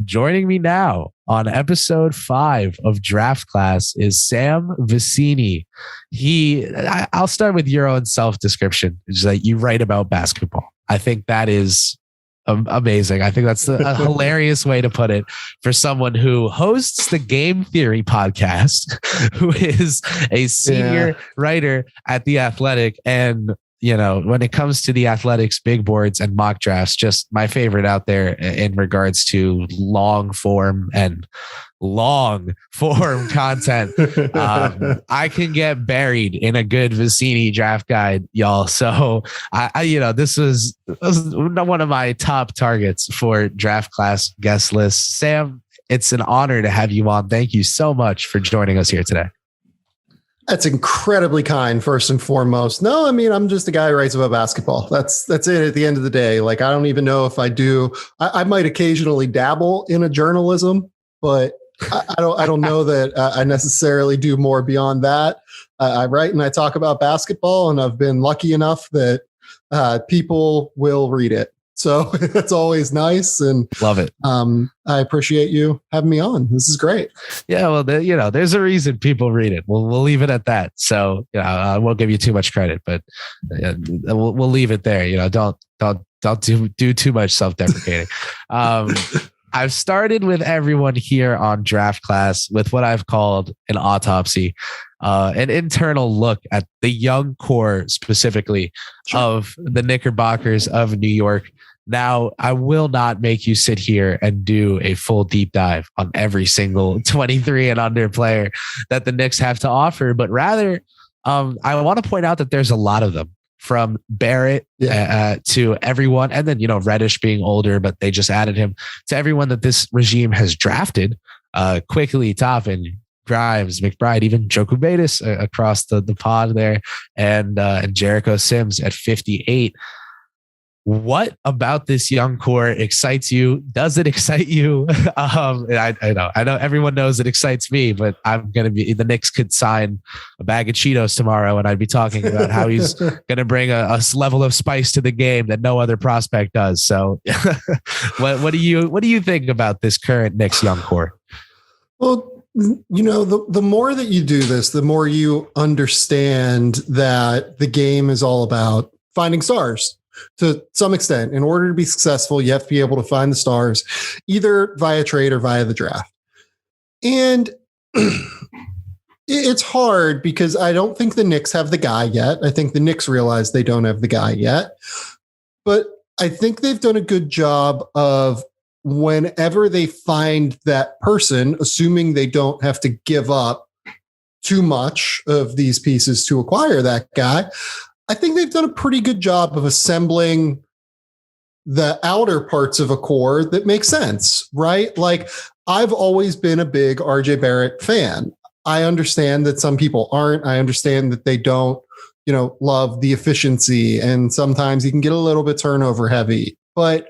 Joining me now on episode 5 of Draft Class is Sam Vecenie. I'll start with your own self-description. It's like you write about basketball. I think that is amazing. I think that's a hilarious way to put it for someone who hosts the Game Theory podcast, who is a senior writer at The Athletic. And, you know, when it comes to The Athletic's big boards and mock drafts, just my favorite out there in regards to long form content. I can get buried in a good Vecenie draft guide, y'all. So this was one of my top targets for Draft Class guest list. Sam, it's an honor to have you on. Thank you so much for joining us here today. That's incredibly kind, first and foremost. No, I mean, I'm just a guy who writes about basketball. That's it at the end of the day. Like, I don't even know if I do. I might occasionally dabble in a journalism, but I don't know that I necessarily do more beyond that. I write and I talk about basketball, and I've been lucky enough that people will read it. So that's always nice, and love it. I appreciate you having me on. This is great. Yeah, well, there's a reason people read it. We'll leave it at that. So I won't give you too much credit, but we'll leave it there. Don't do too much self-deprecating. I've started with everyone here on Draft Class with what I've called an autopsy, an internal look at the young core specifically of the Knickerbockers of New York. Now, I will not make you sit here and do a full deep dive on every single 23 and under player that the Knicks have to offer, but rather I want to point out that there's a lot of them. From Barrett to everyone, and then Reddish being older, but they just added him, to everyone that this regime has drafted. Quickly, Toppin, Grimes, McBride, even Joku Batis across the pod there, and Jericho Sims at 58. What about this young core excites you? Does it excite you? I know everyone knows it excites me, but the Knicks could sign a bag of Cheetos tomorrow, and I'd be talking about how he's going to bring a level of spice to the game that no other prospect does. So what do you think about this current Knicks young core? Well, the more that you do this, the more you understand that the game is all about finding stars. To some extent, in order to be successful, you have to be able to find the stars either via trade or via the draft. And it's hard because I don't think the Knicks have the guy yet. I think the Knicks realize they don't have the guy yet. But I think they've done a good job of, whenever they find that person, assuming they don't have to give up too much of these pieces to acquire that guy, I think they've done a pretty good job of assembling the outer parts of a core that makes sense, right? Like, I've always been a big RJ Barrett fan. I understand that some people aren't. I understand that they don't, love the efficiency, and sometimes he can get a little bit turnover heavy, but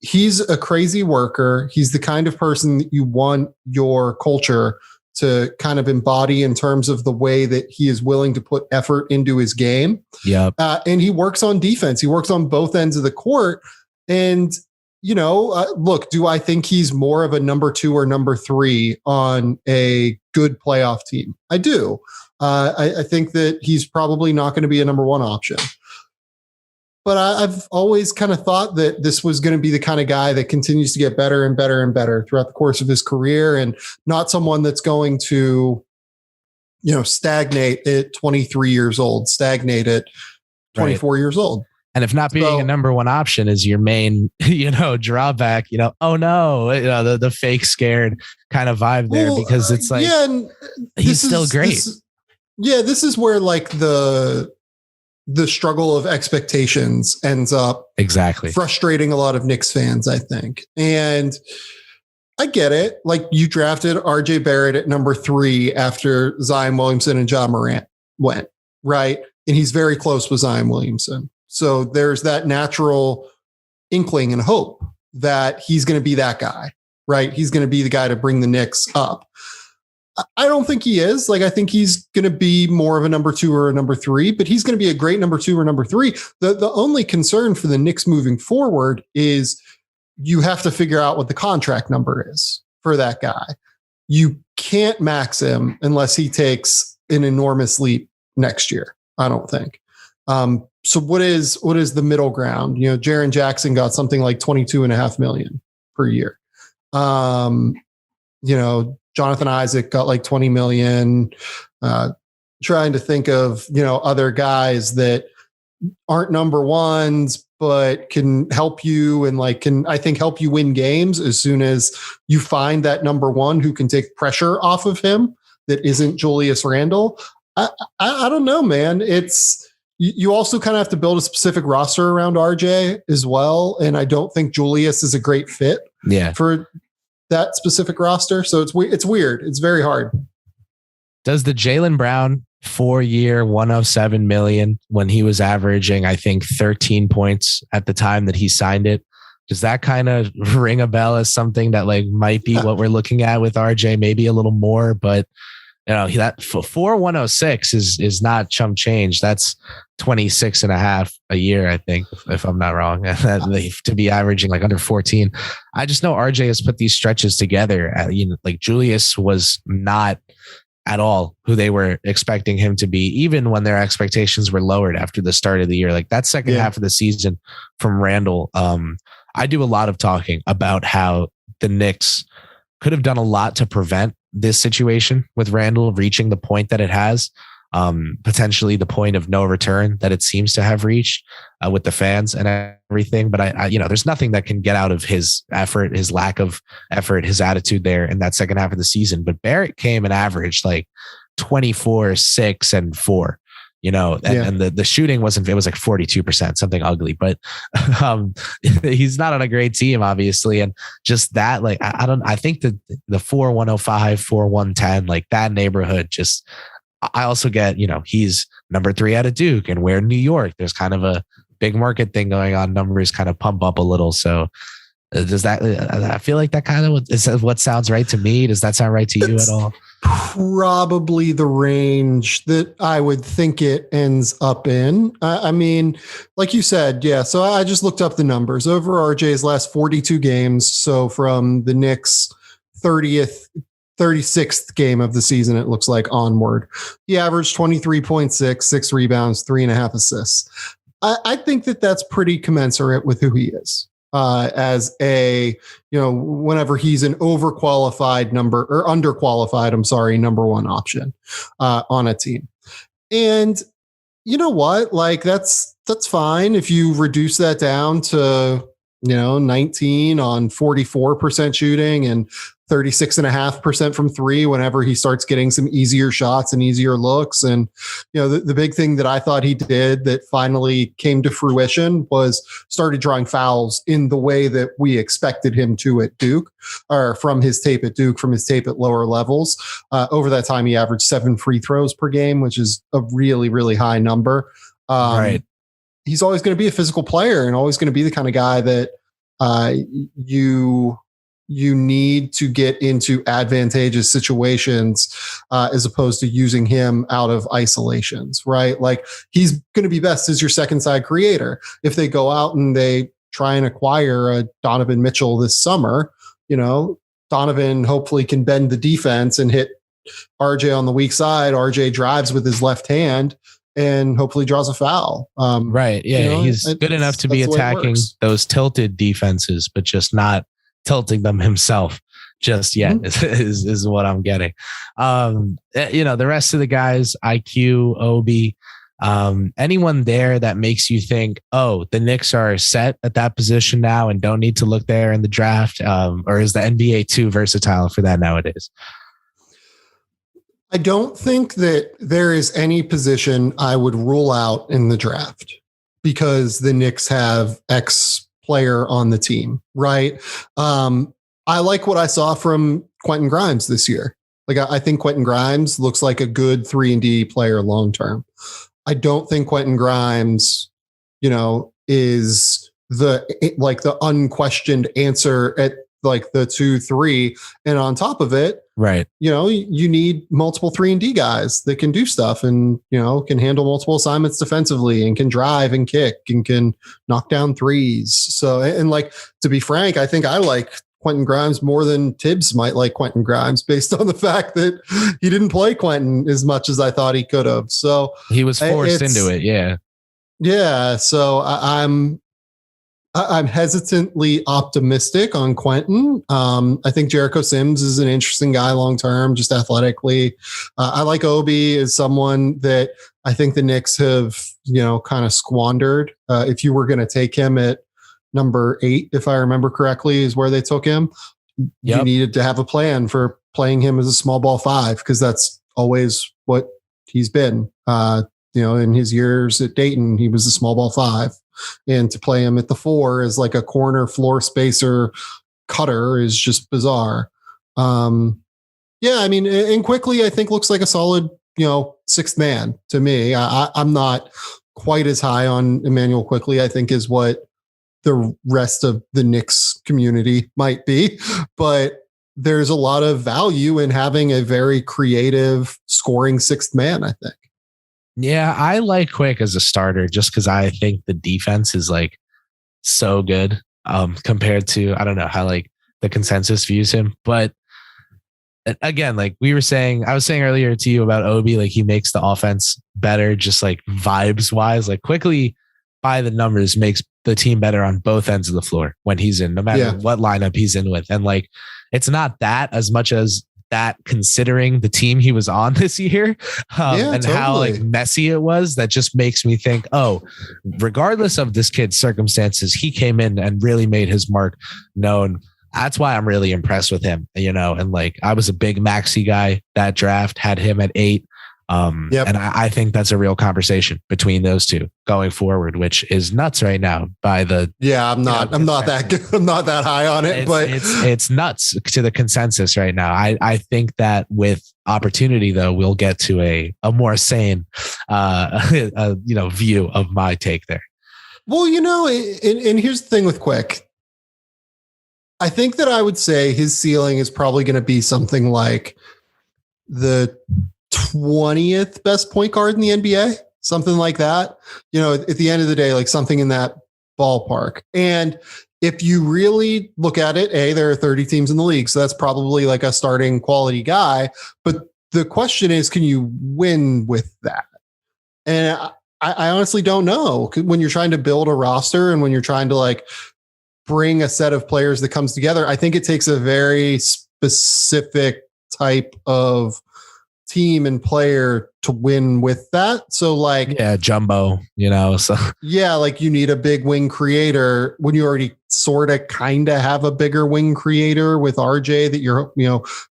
he's a crazy worker. He's the kind of person that you want your culture to kind of embody in terms of the way that he is willing to put effort into his game. Yeah. And he works on defense. He works on both ends of the court. And, look, do I think he's more of a number 2 or number 3 on a good playoff team? I do. I think that he's probably not going to be a number 1 option. But I've always kind of thought that this was going to be the kind of guy that continues to get better and better and better throughout the course of his career, and not someone that's going to, stagnate at 23 years old, stagnate at 24 years old. And if not being a number 1 option is your main, drawback, oh no, the fake scared kind of vibe there, because it's like, he's still great. This is where like the struggle of expectations ends up exactly frustrating a lot of Knicks fans, I think. And I get it. Like, you drafted RJ Barrett at number 3 after Zion Williamson and Ja Morant went, right? And he's very close with Zion Williamson. So there's that natural inkling and hope that he's going to be that guy, right? He's going to be the guy to bring the Knicks up. I don't think he is. Like, I think he's going to be more of a number 2 or a number 3, but he's going to be a great number 2 or number 3. The only concern for the Knicks moving forward is you have to figure out what the contract number is for that guy. You can't max him unless he takes an enormous leap next year, I don't think. So what is the middle ground? Jaren Jackson got something like $22.5 million per year. Jonathan Isaac got like $20 million. Trying to think of, other guys that aren't number ones, but can help you and can, I think, help you win games as soon as you find that number one who can take pressure off of him that isn't Julius Randle. I don't know, man. You also kind of have to build a specific roster around RJ as well. And I don't think Julius is a great fit for that specific roster. So it's weird. It's very hard. Does the Jaylen Brown 4-year, $107 million, when he was averaging, I think, 13 points at the time that he signed it, does that kind of ring a bell as something that might be what we're looking at with RJ? Maybe a little more, but that for 106 is not chump change. That's 26.5 a year, I think, if I'm not wrong, to be averaging under 14. I just know RJ has put these stretches together. Julius was not at all who they were expecting him to be, even when their expectations were lowered after the start of the year. That second half of the season from Randle, I do a lot of talking about how the Knicks could have done a lot to prevent this situation with Randle reaching the point that it has, potentially the point of no return that it seems to have reached with the fans and everything. But I there's nothing that can get out of his effort, his lack of effort, his attitude there in that second half of the season. But Barrett came and averaged 24, 6, and 4. And the shooting wasn't, it was 42%, something ugly, but he's not on a great team, obviously. And just that, I think that the 4-105, 4-110, that neighborhood, just, I also get, he's number 3 out of Duke, and we're in New York. There's kind of a big market thing going on. Numbers kind of pump up a little. So does that, I feel like that kind of is what sounds right to me. Does that sound right to you at all? Probably the range that I would think it ends up in. I mean, like you said, yeah. So I just looked up the numbers over RJ's last 42 games. So from the Knicks 36th game of the season, it looks like onward, he averaged 23.6, 6 rebounds, 3.5 assists. I think that's pretty commensurate with who he is. As a, whenever he's an underqualified, number one option on a team. And you know what? That's fine if you reduce that down to, 19 on 44% shooting and 36.5% from 3 whenever he starts getting some easier shots and easier looks. And, the big thing that I thought he did that finally came to fruition was started drawing fouls in the way that we expected him to at Duke, or from his tape at Duke, from his tape at lower levels. Over that time, he averaged 7 free throws per game, which is a really, really high number. Right. He's always going to be a physical player and always going to be the kind of guy that you need to get into advantageous situations as opposed to using him out of isolations, right? He's going to be best as your second side creator. If they go out and they try and acquire a Donovan Mitchell this summer, Donovan hopefully can bend the defense and hit RJ on the weak side. RJ drives with his left hand and hopefully draws a foul. Right. Yeah. He's good enough to be attacking those tilted defenses, but just not tilting them himself just yet is what I'm getting. The rest of the guys, IQ, Obi, anyone there that makes you think, oh, the Knicks are set at that position now and don't need to look there in the draft? Or is the NBA too versatile for that nowadays? I don't think that there is any position I would rule out in the draft because the Knicks have X player on the team, right? I like what I saw from Quentin Grimes this year. I think Quentin Grimes looks like a good 3-and-D player long term. I don't think Quentin Grimes, is the unquestioned answer at the 2-3. And on top of it, Right. You need multiple 3-and-D guys that can do stuff and, can handle multiple assignments defensively and can drive and kick and can knock down threes. So, and like, to be frank, I think I like Quentin Grimes more than Tibbs might like Quentin Grimes based on the fact that he didn't play Quentin as much as I thought he could have. So he was forced into it. Yeah. Yeah. So I'm hesitantly optimistic on Quentin. I think Jericho Sims is an interesting guy long-term, just athletically. I like Obi as someone that I think the Knicks have, kind of squandered. If you were going to take him at number 8, if I remember correctly, is where they took him. Yep. You needed to have a plan for playing him as a small ball 5, because that's always what he's been. In his years at Dayton, he was a small ball 5. And to play him at the 4 as like a corner floor spacer cutter is just bizarre. And Quickly, I think looks like a solid, 6th man to me. I'm not quite as high on Emmanuel Quickly, I think, is what the rest of the Knicks community might be. But there's a lot of value in having a very creative scoring 6th man, I think. Yeah, I like Quick as a starter just because I think the defense is like so good compared to, I don't know how like the consensus views him. But again, like I was saying earlier to you about Obi, like he makes the offense better, just like vibes wise. Like Quickly by the numbers makes the team better on both ends of the floor when he's in, no matter what lineup he's in with. And like it's not that as much as that, considering the team he was on this year and totally. How like messy it was, that just makes me think, regardless of this kid's circumstances, he came in and really made his mark known. That's why I'm really impressed with him, and like I was a big Maxey guy that draft, had him at 8. And I think that's a real conversation between those two going forward, which is nuts right now by the. Yeah, I'm not that good. I'm not that high on it, but it's nuts to the consensus right now. I think that with opportunity though, we'll get to a more sane, view of my take there. Well, and here's the thing with Quick. I think that I would say his ceiling is probably going to be something like the 20th best point guard in the NBA, something like that. At the end of the day, like something in that ballpark. And if you really look at it, there are 30 teams in the league, so that's probably like a starting quality guy. But the question is, can you win with that? And I honestly don't know. When you're trying to build a roster and when you're trying to like bring a set of players that comes together, I think it takes a very specific type of team and player to win with that. So like, jumbo, so like you need a big wing creator when you already sort of kind of have a bigger wing creator with RJ that you're,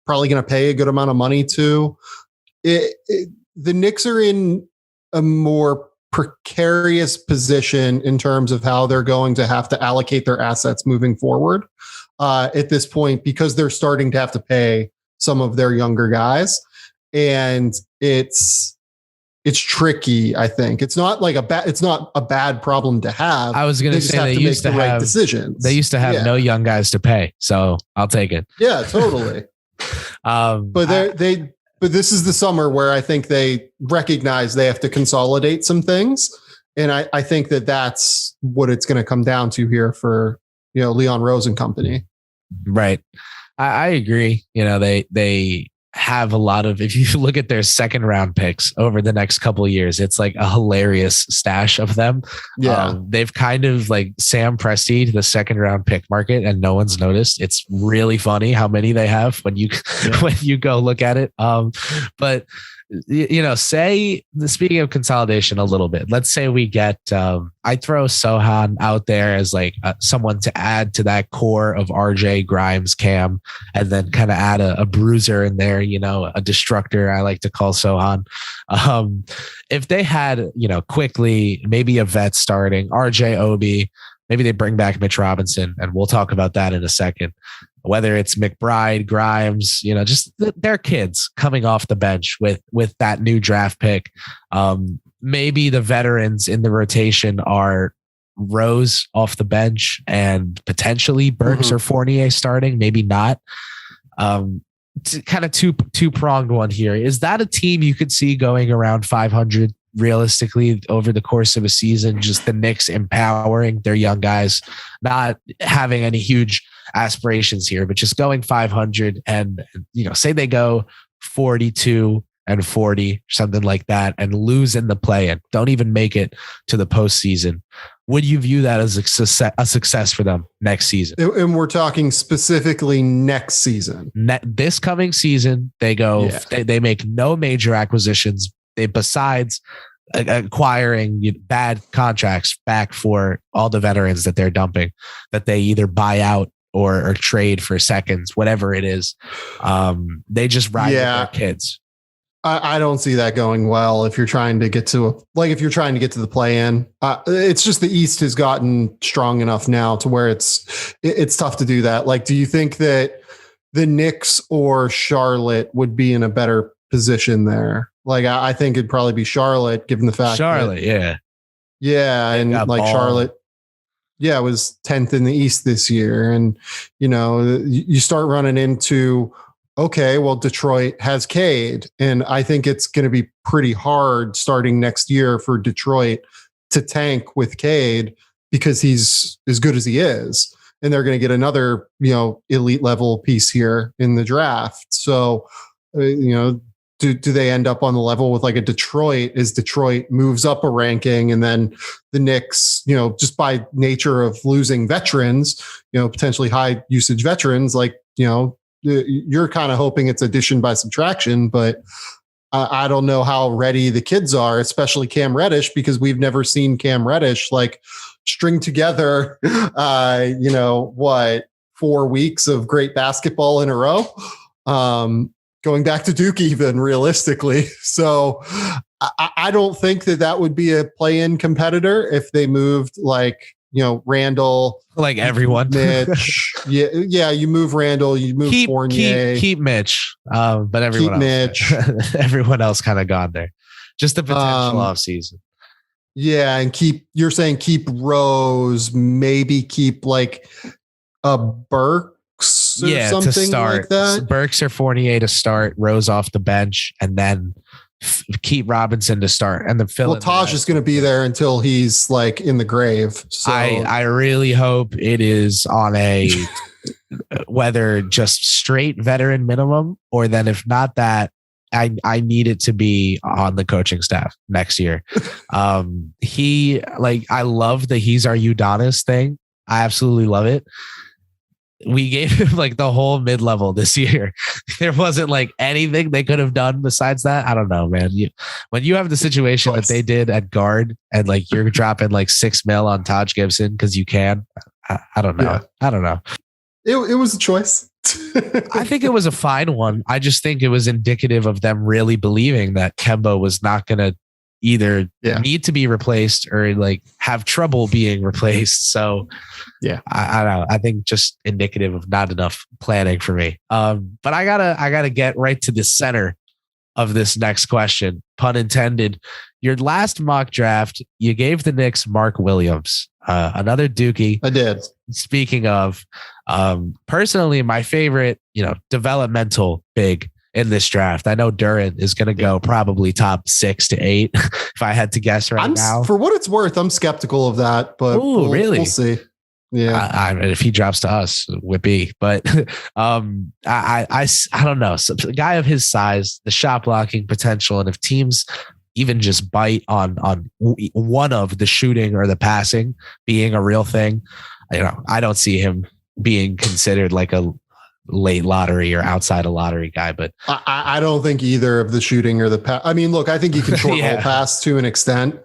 probably going to pay a good amount of money to. The Knicks are in a more precarious position in terms of how they're going to have to allocate their assets moving forward at this point, because they're starting to have to pay some of their younger guys. And it's tricky. I think it's not a bad problem to have. I was going to say they used to have right decisions. They used to have no young guys to pay, so I'll take it. Yeah, totally. But this is the summer where I think they recognize they have to consolidate some things, and I think that's what it's going to come down to here for Leon Rose and company. Right, I agree. They have a lot of, if you look at their 2nd round picks over the next couple of years, it's like a hilarious stash of them. They've kind of like Sam Presti the 2nd round pick market, and no one's noticed. It's really funny how many they have when you go look at it. But speaking of consolidation a little bit, let's say we get, I throw Sohan out there as like someone to add to that core of RJ, Grimes, Cam, and then kind of add a bruiser in there, a destructor, I like to call Sohan. If they had, Quickly, maybe a vet starting, RJ, Obi, maybe they bring back Mitch Robinson, and we'll talk about that in a second. Whether it's McBride, Grimes, just they're kids coming off the bench with that new draft pick. Maybe the veterans in the rotation are Rose off the bench and potentially Burks or Fournier starting, maybe not. kind of two-pronged one here. Is that a team you could see going around 500 realistically over the course of a season? Just the Knicks empowering their young guys, not having any huge aspirations here, but just going 500 and, say they go 42-40, something like that, and lose in the play-in, don't even make it to the postseason. Would you view that as a success for them next season? And we're talking specifically next season. This coming season, they go. Yeah. They make no major acquisitions. Besides acquiring bad contracts back for all the veterans that they're dumping, that they either buy out or trade for seconds, whatever it is. They just ride with their kids. I don't see that going well if you're trying to get to the play-in. It's just the East has gotten strong enough now to where it's tough to do that. Like, do you think that the Knicks or Charlotte would be in a better position there? Like, I think it'd probably be Charlotte, given the fact yeah, and like ball. Charlotte, was 10th in the East this year, and you start running into. Okay, well, Detroit has Cade, and I think it's going to be pretty hard starting next year for Detroit to tank with Cade because he's as good as he is, and they're going to get another, elite level piece here in the draft. So, do they end up on the level with like a Detroit as Detroit moves up a ranking, and then the Knicks, just by nature of losing veterans, potentially high usage veterans, like, you're kind of hoping it's addition by subtraction, but I don't know how ready the kids are, especially Cam Reddish, because we've never seen Cam Reddish like string together, 4 weeks of great basketball in a row, going back to Duke even realistically. So I don't think that would be a play-in competitor if they moved like, Randall, like everyone, Mitch. You move Randall, you move Fournier, keep Mitch, but everyone else kind of gone there. Just the potential off season. Yeah, and keep Rose, maybe keep like a Burks or something to start. Like that. Burks or Fournier to start, Rose off the bench, and then keep Robinson to start, and the Taj is going to be there until he's like in the grave. So I really hope it is on a whether just straight veteran minimum, or then if not that, I need it to be on the coaching staff next year. I love the he's our Udonis thing. I absolutely love it. We gave him like the whole mid-level this year. There wasn't like anything they could have done besides that. I don't know, man. When you have the situation that they did at guard, and like you're dropping like $6 million on Taj Gibson because you can, I don't know. Yeah. I don't know. It was a choice. I think it was a fine one. I just think it was indicative of them really believing that Kemba was not going to either need to be replaced or like have trouble being replaced. So I don't know. I think just indicative of not enough planning for me. But I gotta get right to the center of this next question, pun intended. Your last mock draft, you gave the Knicks Mark Williams, another Dookie. I did. Speaking of, personally, my favorite, developmental big in this draft. I know Durant is going to go probably top 6 to 8 if I had to guess now. For what it's worth, I'm skeptical of that, but really? We'll see. Yeah. If he drops to us, would be, but I don't know. So, a guy of his size, the shot blocking potential, and if teams even just bite on one of the shooting or the passing being a real thing, I don't see him being considered like a late lottery or outside a lottery guy, but I don't think either of the shooting or the pass. I mean, look, I think he can short roll pass to an extent.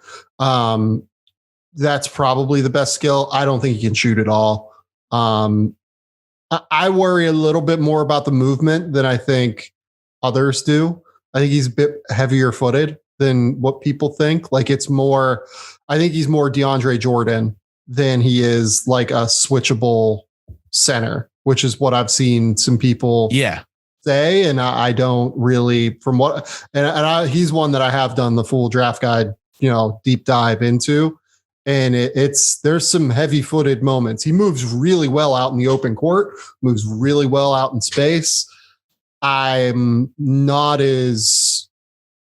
That's probably the best skill. I don't think he can shoot at all. I worry a little bit more about the movement than I think others do. I think he's a bit heavier footed than what people think. Like I think he's more DeAndre Jordan than he is like a switchable center, which is what I've seen some people say. And I don't really, he's one that I have done the full draft guide, deep dive into. And there's some heavy footed moments. He moves really well out in the open court, moves really well out in space. I'm not as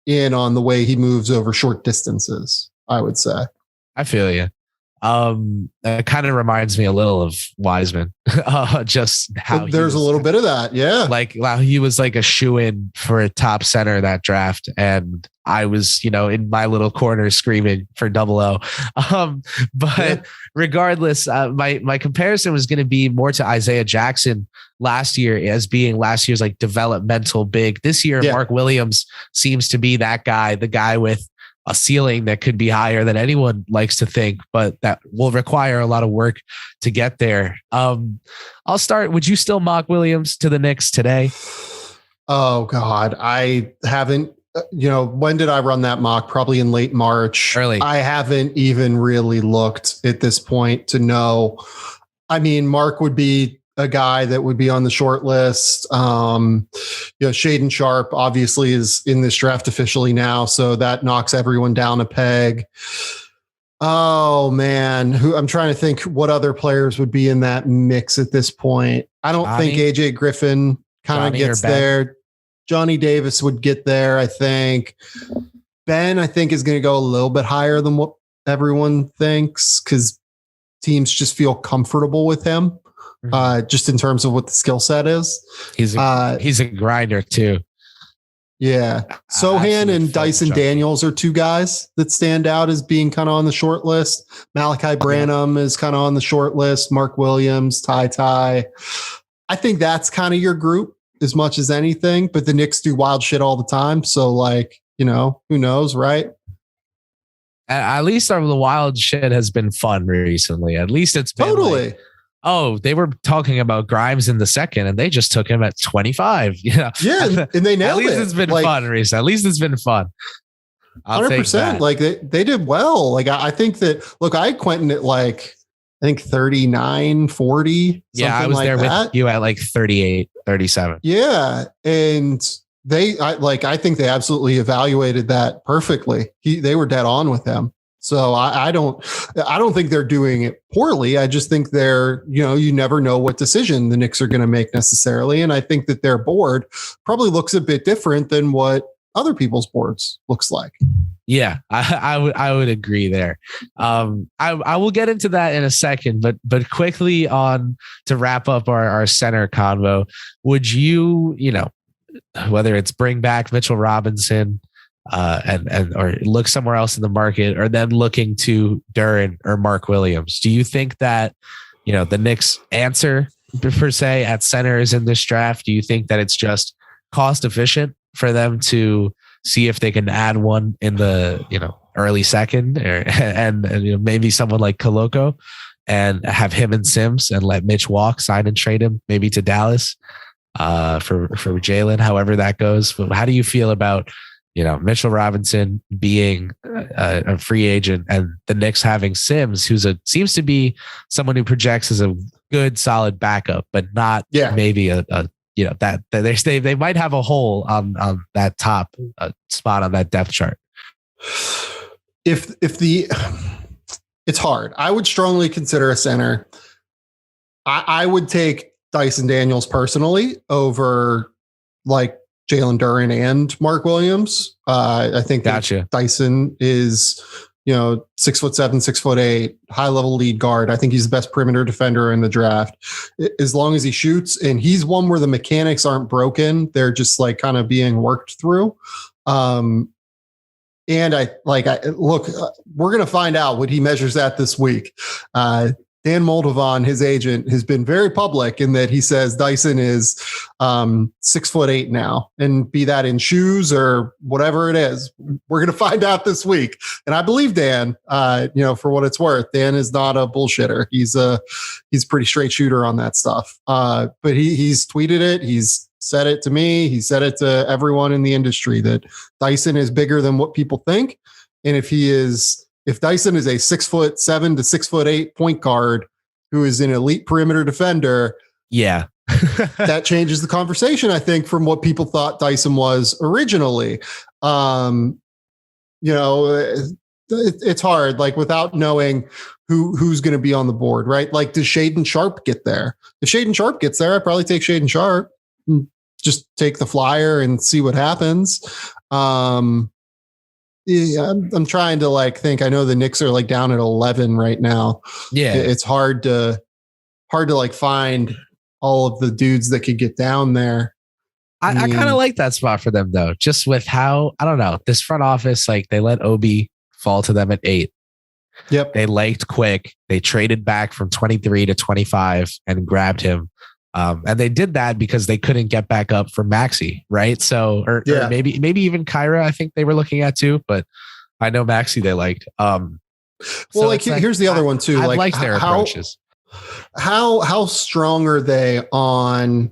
in on the way he moves over short distances, I would say. I feel you. It kind of reminds me a little of Wiseman. Just how there's a little bit of that. Yeah. Like how he was like a shoe-in for a top center that draft. And I was, in my little corner screaming for double O. But regardless, my comparison was going to be more to Isaiah Jackson last year as being last year's like developmental big. This year, Mark Williams seems to be that guy, the guy with a ceiling that could be higher than anyone likes to think, but that will require a lot of work to get there. I'll start. Would you still mock Williams to the Knicks today? Oh God, I haven't. When did I run that mock? Probably in late March. Early. I haven't even really looked at this point to know. I mean, Mark would be a guy that would be on the short list. Shaedon Sharpe obviously is in this draft officially now, so that knocks everyone down a peg. Oh man, I'm trying to think what other players would be in that mix at this point. I don't think AJ Griffin kind of gets there. Johnny Davis would get there, I think. Ben, I think, is going to go a little bit higher than what everyone thinks because teams just feel comfortable with him. Just in terms of what the skill set is. He's a grinder too. Yeah. Sohan and Dyson Daniels are two guys that stand out as being kind of on the short list. Malachi Branham is kind of on the short list. Mark Williams, Ty. I think that's kind of your group as much as anything, but the Knicks do wild shit all the time. So who knows, right? At least the wild shit has been fun recently. At least it's been totally. They were talking about Grimes in the second and they just took him at 25. Yeah. And they nailed it. At least it's been fun recently. At least it's been fun. 100%. Like they did well. Like I think that, look, I had Quentin at like, I think 39, 40. Yeah. I was there with you at like 38, 37. Yeah. And I think they absolutely evaluated that perfectly. They were dead on with him. So I don't think they're doing it poorly. I just think they're, you never know what decision the Knicks are going to make necessarily. And I think that their board probably looks a bit different than what other people's boards looks like. Yeah, I would agree there. I will get into that in a second, but quickly on to wrap up our center convo. Would you, whether it's bring back Mitchell Robinson, or look somewhere else in the market, or then looking to Duren or Mark Williams, do you think that, the Knicks answer per se at center is in this draft? Do you think that it's just cost efficient for them to see if they can add one in the, early second and maybe someone like Koloko and have him and Sims and let Mitch walk, sign and trade him maybe to Dallas for Jalen, however that goes. But how do you feel about Mitchell Robinson being a free agent and the Knicks having Sims, seems to be someone who projects as a good, solid backup, but not maybe they might have a hole on that top spot on that depth chart. It's hard. I would strongly consider a center. I would take Dyson Daniels personally over like Jalen Duren and Mark Williams. I think Dyson is, 6'7", 6'8", high level lead guard. I think he's the best perimeter defender in the draft. As long as he shoots, and he's one where the mechanics aren't broken, they're just like kind of being worked through. And look, we're going to find out what he measures at this week. Dan Moldovan, his agent, has been very public in that he says Dyson is 6'8" now, and be that in shoes or whatever it is, we're going to find out this week. And I believe Dan, for what it's worth. Dan is not a bullshitter. He's a pretty straight shooter on that stuff. But he's tweeted it. He's said it to me. He said it to everyone in the industry that Dyson is bigger than what people think. And if Dyson is a 6'7" to 6'8" point guard who is an elite perimeter defender, that changes the conversation, I think, from what people thought Dyson was originally. It's hard, like without knowing who's going to be on the board, right? Like, does Shaedon Sharpe get there? If Shaedon Sharpe gets there, I'd probably take Shaedon Sharpe. just take the flyer and see what happens. Yeah, I'm trying to like think. I know the Knicks are like down at 11 right now. Yeah, it's hard to like find all of the dudes that could get down there. I kind of like that spot for them though, just with how, I don't know, this front office, like they let Obi fall to them at 8. Yep. They liked Quick. They traded back from 23 to 25 and grabbed him. And they did that because they couldn't get back up for Maxey, right? So, or maybe even Kyra, I think they were looking at too, but I know Maxey they liked. Well, so like here's the other one too. I like like their approaches. How strong are they on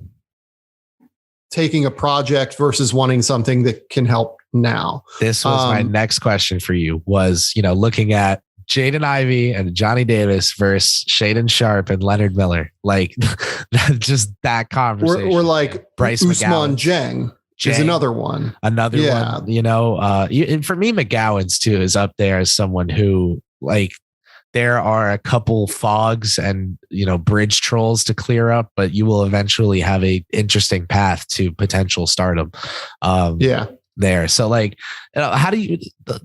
taking a project versus wanting something that can help now? This was my next question for you was, looking at Jaden Ivey and Johnny Davis versus Shaedon Sharpe and Leonard Miller. Like just that conversation. Or like Bryce Ousmane Dieng is another one. Another one, for me, McGowan's too is up there as someone who like, there are a couple fogs and, bridge trolls to clear up, but you will eventually have a interesting path to potential stardom. There. So like, how do you,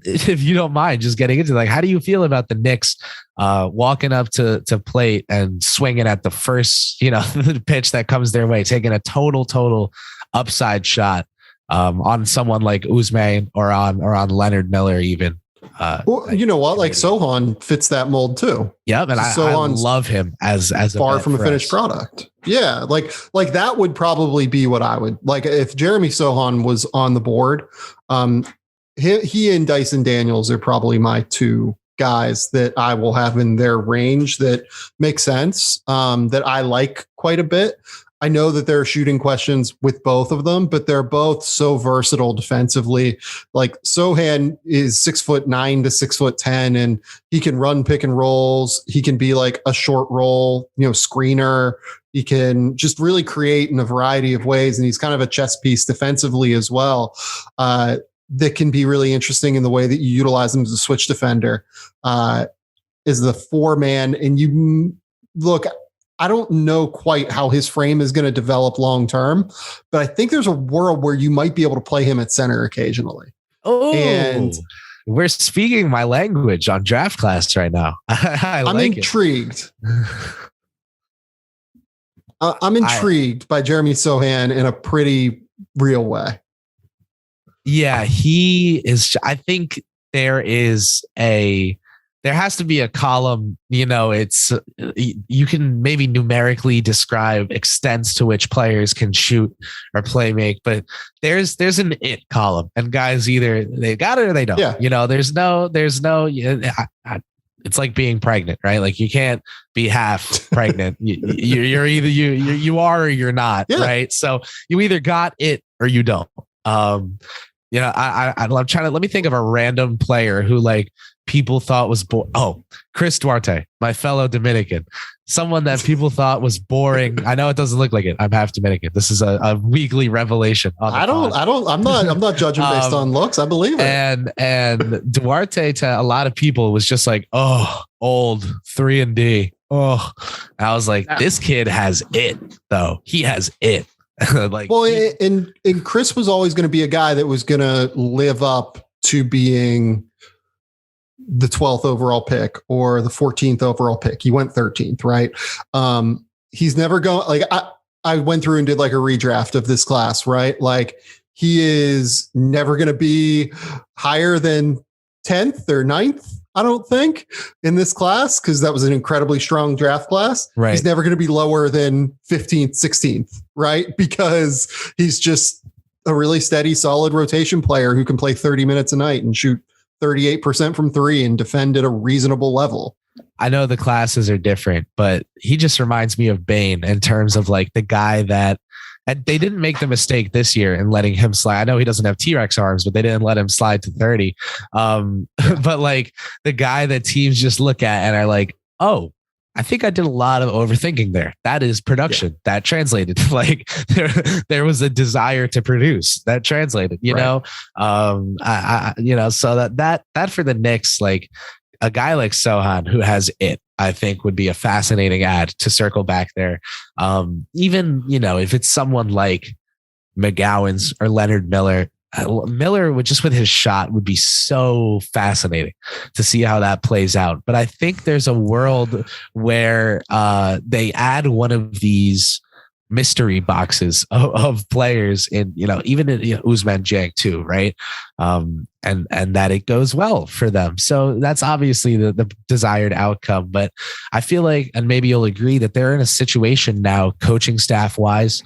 if you don't mind just getting into like, how do you feel about the Knicks walking up to plate and swinging at the first, the pitch that comes their way, taking a total upside shot on someone like Ousmane or on Leonard Miller even? Well, you know what? Like Sohan fits that mold too. Yep, and I love him as far from a finished product. Yeah, like that would probably be what I would like if Jeremy Sohan was on the board. He and Dyson Daniels are probably my two guys that I will have in their range that make sense. That I like quite a bit. I know that there are shooting questions with both of them, but they're both so versatile defensively. Like Sohan is 6'9" to 6'10", and he can run pick and rolls. He can be like a short roll, screener. He can just really create in a variety of ways. And he's kind of a chess piece defensively as well. That can be really interesting in the way that you utilize him as a switch defender, is the 4-man. And you look, I don't know quite how his frame is going to develop long term, but I think there's a world where you might be able to play him at center occasionally. Oh, and we're speaking my language on draft class right now. I'm intrigued. I'm intrigued by Jeremy Sohan in a pretty real way. Yeah, he is. I think there has to be a column, it's, you can maybe numerically describe extents to which players can shoot or play make, but there's an it column, and guys either they got it or they don't. Yeah. There's no, it's like being pregnant, right? Like you can't be half pregnant. You're either you are or you're not, right? So you either got it or you don't. I'm trying to, let me think of a random player who like people thought was Kris Duarte, my fellow Dominican, someone that people thought was boring. I know it doesn't look like it. I'm half Dominican. This is a weekly revelation. I'm not judging based on looks. I believe it. And Duarte to a lot of people was just like, old 3-and-D. I was like, this kid has it though. He has it. And Kris was always going to be a guy that was going to live up to being the 12th overall pick or the 14th overall pick. He went 13th, right? He's never going, like I went through and did like a redraft of this class, right? Like he is never going to be higher than 10th or 9th, I don't think, in this class, because that was an incredibly strong draft class. Right. He's never going to be lower than 15th, 16th, right? Because he's just a really steady, solid rotation player who can play 30 minutes a night and shoot 38% from 3 and defend at a reasonable level. I know the classes are different, but he just reminds me of Bane in terms of like the guy that, and they didn't make the mistake this year in letting him slide. I know he doesn't have T-Rex arms, but they didn't let him slide to 30. But like the guy that teams just look at and are like, I think I did a lot of overthinking there. That is production. That translated. Like there was a desire to produce that translated, so that for the Knicks, like a guy like Sohan who has it, I think would be a fascinating ad to circle back there. Even, if it's someone like McGowan's or Leonard Miller. Miller would just with his shot would be so fascinating to see how that plays out. But I think there's a world where they add one of these mystery boxes of players in, even in Usman Jang too, right? And that it goes well for them. So that's obviously the desired outcome. But I feel like, and maybe you'll agree, that they're in a situation now, coaching staff wise,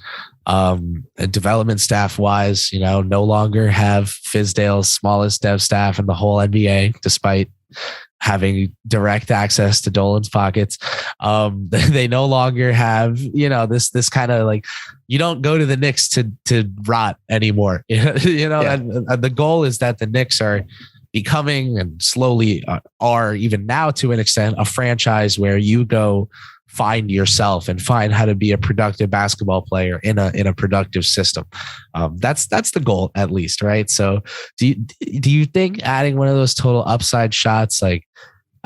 development staff wise, no longer have Fizdale's smallest dev staff in the whole NBA, despite having direct access to Dolan's pockets. They no longer have, this kind of like, you don't go to the Knicks to rot anymore. And the goal is that the Knicks are becoming, and slowly are even now to an extent, a franchise where you go find yourself and find how to be a productive basketball player in a productive system. That's the goal, at least, right? So do you think adding one of those total upside shots, like,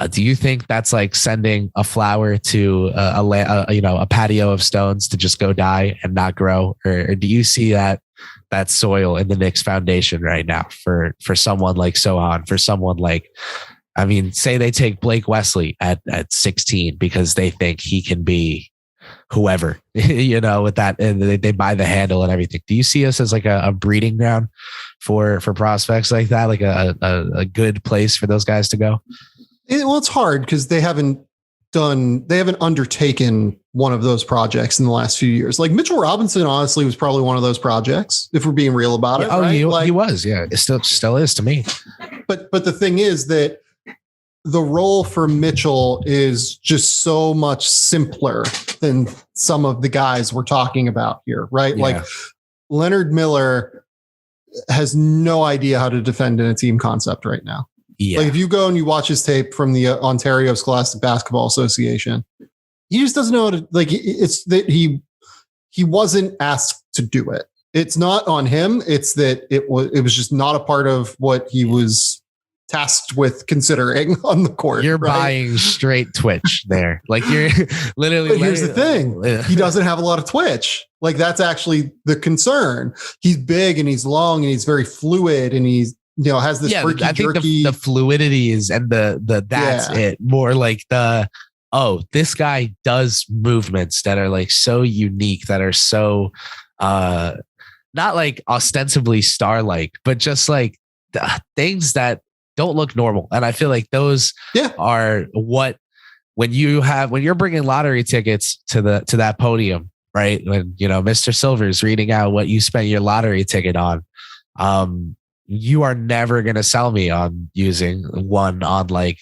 do you think that's like sending a flower to a patio of stones to just go die and not grow? Or do you see that soil in the Knicks foundation right now for someone like Sohan, for someone like, say they take Blake Wesley at 16 because they think he can be whoever, with that, and they buy the handle and everything. Do you see us as like a breeding ground for prospects like that, like a good place for those guys to go? Well, it's hard because they haven't undertaken one of those projects in the last few years. Like Mitchell Robinson, honestly, was probably one of those projects, if we're being real about it. Oh, right? He was. Yeah, it still is to me. But the thing is that the role for Mitchell is just so much simpler than some of the guys we're talking about here, right? Yeah. Like Leonard Miller has no idea how to defend in a team concept right now. Yeah. Like if you go and you watch his tape from the Ontario Scholastic Basketball Association, he just doesn't know how to, like, it's that he wasn't asked to do it. It's not on him. It's that it was just not a part of what he was tasked with considering on the court. You're buying straight twitch there. Like you're literally. But here's the thing. He doesn't have a lot of twitch. Like that's actually the concern. He's big and he's long and he's very fluid and he's, has this freaky I think jerky. The fluidity is, and that's it. More like this guy does movements that are like so unique, that are so not like ostensibly star-like, but just like things that don't look normal. And I feel like those are what, when you're bringing lottery tickets to that podium, right? When, Mr. Silver's reading out what you spent your lottery ticket on, you are never going to sell me on using one on, like,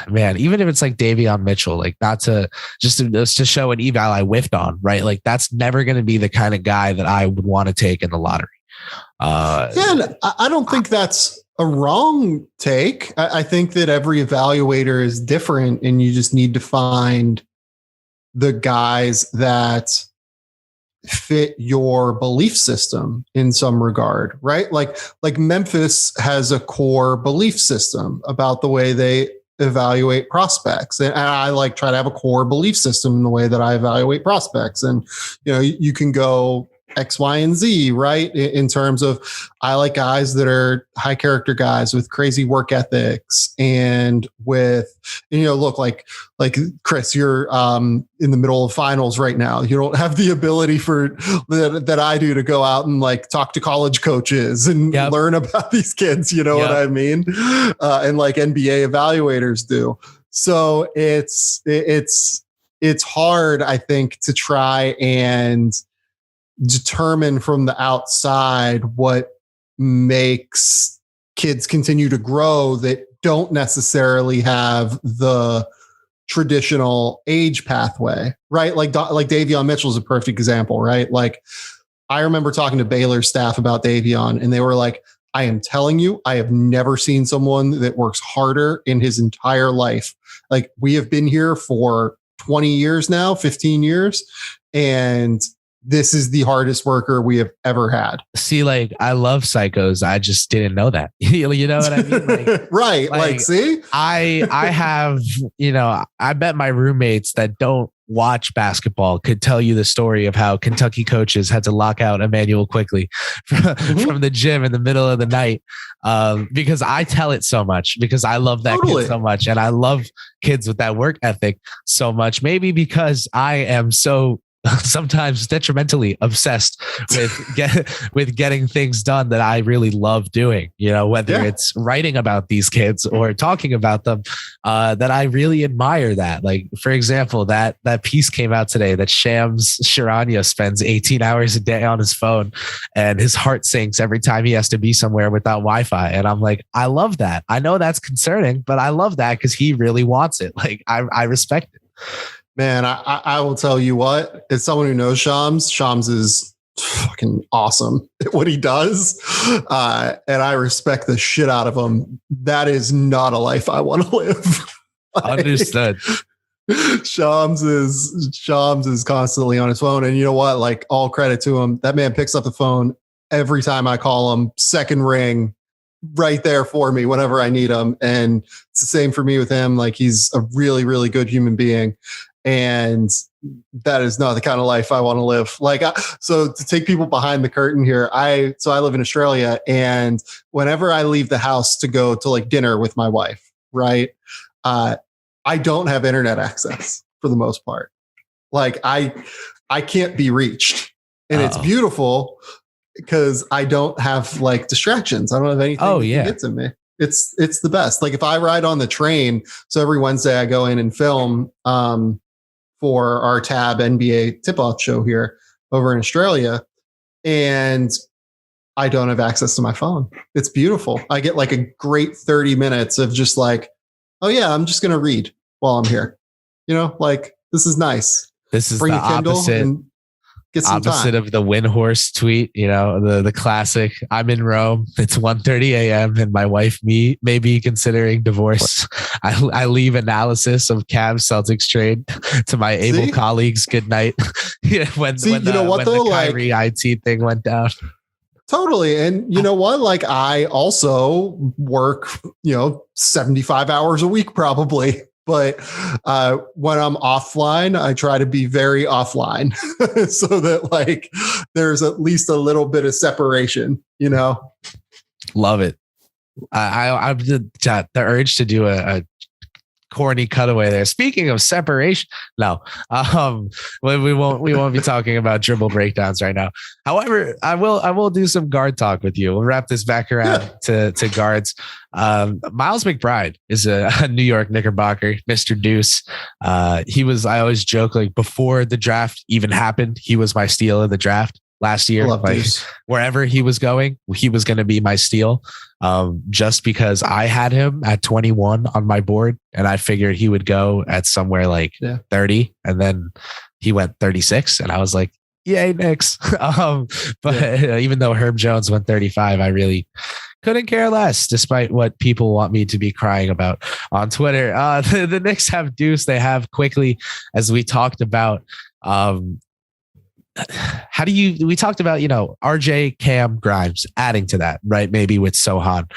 man, even if it's like Davion Mitchell, like not to just to show an eval I whiffed on, right? Like that's never going to be the kind of guy that I would want to take in the lottery. And I don't think that's a wrong take. I think that every evaluator is different and you just need to find the guys that fit your belief system in some regard, right? Like Memphis has a core belief system about the way they evaluate prospects. And I like try to have a core belief system in the way that I evaluate prospects. And, you can go X, Y, and Z, right? In terms of, I like guys that are high character guys with crazy work ethics and with, look, like Kris, you're in the middle of finals right now. You don't have the ability that I do to go out and like talk to college coaches and learn about these kids. You know what I mean? And like NBA evaluators do. So it's hard, I think, to try and determine from the outside what makes kids continue to grow that don't necessarily have the traditional age pathway, right? Like Davion Mitchell is a perfect example, right? Like I remember talking to Baylor staff about Davion and they were like, I am telling you, I have never seen someone that works harder in his entire life. Like we have been here for 20 years now, 15 years, and this is the hardest worker we have ever had. See, like, I love psychos. I just didn't know that. You know what I mean? Like, right. Like, see, I have, I bet my roommates that don't watch basketball could tell you the story of how Kentucky coaches had to lock out Emmanuel quickly from the gym in the middle of the night, because I tell it so much, because I love that kid so much, and I love kids with that work ethic so much. Maybe because I am so sometimes detrimentally obsessed with getting things done that I really love doing, whether it's writing about these kids or talking about them, that I really admire that. Like, for example, that piece came out today that Shams Charania spends 18 hours a day on his phone and his heart sinks every time he has to be somewhere without Wi-Fi. And I'm like, I love that. I know that's concerning, but I love that because he really wants it. Like, I respect it. Man, I will tell you what, as someone who knows Shams is fucking awesome at what he does. And I respect the shit out of him. That is not a life I want to live. Understood. Shams is constantly on his phone. And you know what? Like, all credit to him. That man picks up the phone every time I call him, second ring, right there for me whenever I need him. And it's the same for me with him. Like, he's a really, really good human being. And that is not the kind of life I want to live. Like, so to take people behind the curtain here, I live in Australia, and whenever I leave the house to go to like dinner with my wife, right? I don't have internet access for the most part. Like, I can't be reached, and it's beautiful because I don't have like distractions. I don't have anything that gets in me. It's the best. Like, if I ride on the train, so every Wednesday I go in and film, for our Tab NBA tip-off show here over in Australia, and I don't have access to my phone. It's beautiful. I get like a great 30 minutes of just like, oh yeah, I'm just going to read while I'm here. Like, this is nice. This is the opposite. And get some opposite time. Of the Windhorse tweet, the classic, I'm in Rome, it's 1:30 a.m. and my wife may be considering divorce. I leave analysis of Cavs Celtics trade to my able colleagues. Good night. when the Kyrie IT thing went down. Totally. And you know what? Like, I also work, 75 hours a week probably. But when I'm offline, I try to be very offline so that like there's at least a little bit of separation, Love it. I the urge to do a corny cutaway there. Speaking of separation, no, we won't be talking about dribble breakdowns right now. However, I will do some guard talk with you. We'll wrap this back around to guards. Miles McBride is a New York Knickerbocker, Mr. Deuce. I always joke, like, before the draft even happened, he was my steal of the draft last year. Like, wherever he was going, he was going to be my steal. Just because I had him at 21 on my board, and I figured he would go at somewhere like 30, and then he went 36, and I was like, yay, Knicks. Even though Herb Jones went 35, I really couldn't care less, despite what people want me to be crying about on Twitter. The Knicks have Deuce. They have quickly, as we talked about. We talked about, RJ, Cam, Grimes, adding to that, right? Maybe with Sohan,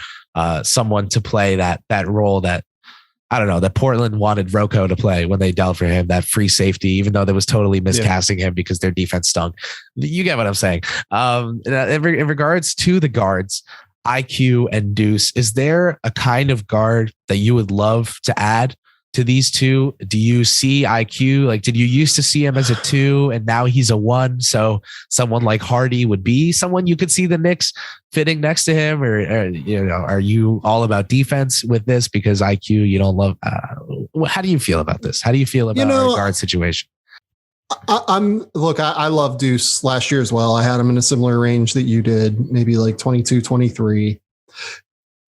someone to play that role that, I don't know, that Portland wanted Rocco to play when they dealt for him, that free safety, even though they was totally miscasting him because their defense stunk. You get what I'm saying. In regards to the guards, IQ and Deuce, is there a kind of guard that you would love to add to these two? Do you see IQ? Like, did you used to see him as a 2 and now he's a 1? So someone like Hardy would be someone you could see the Knicks fitting next to him, or are you all about defense with this because IQ you don't love? How do you feel about this? How do you feel about our guard situation? I love Deuce last year as well. I had him in a similar range that you did, maybe like 22, 23.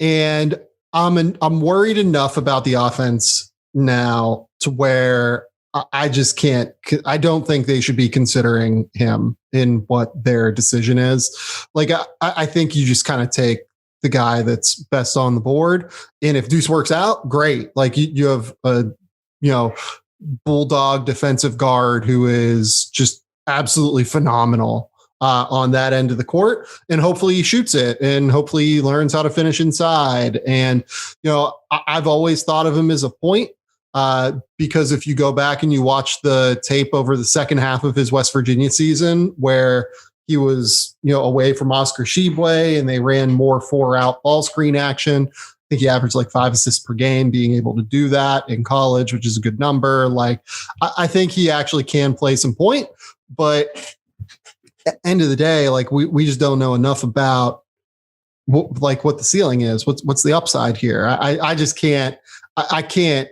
And I'm worried enough about the offense now to where I just can't. I don't think they should be considering him in what their decision is. Like, I think you just kind of take the guy that's best on the board, and if Deuce works out, great. Like, you have a bulldog defensive guard who is just absolutely phenomenal on that end of the court, and hopefully he shoots it, and hopefully he learns how to finish inside. And I've always thought of him as a point. Because if you go back and you watch the tape over the second half of his West Virginia season, where he was, away from Oscar Tshiebwe and they ran more 4-out ball screen action. I think he averaged like 5 assists per game, being able to do that in college, which is a good number. Like, I think he actually can play some point, but at the end of the day, like we just don't know enough about what the ceiling is. What's the upside here? I just can't. I can't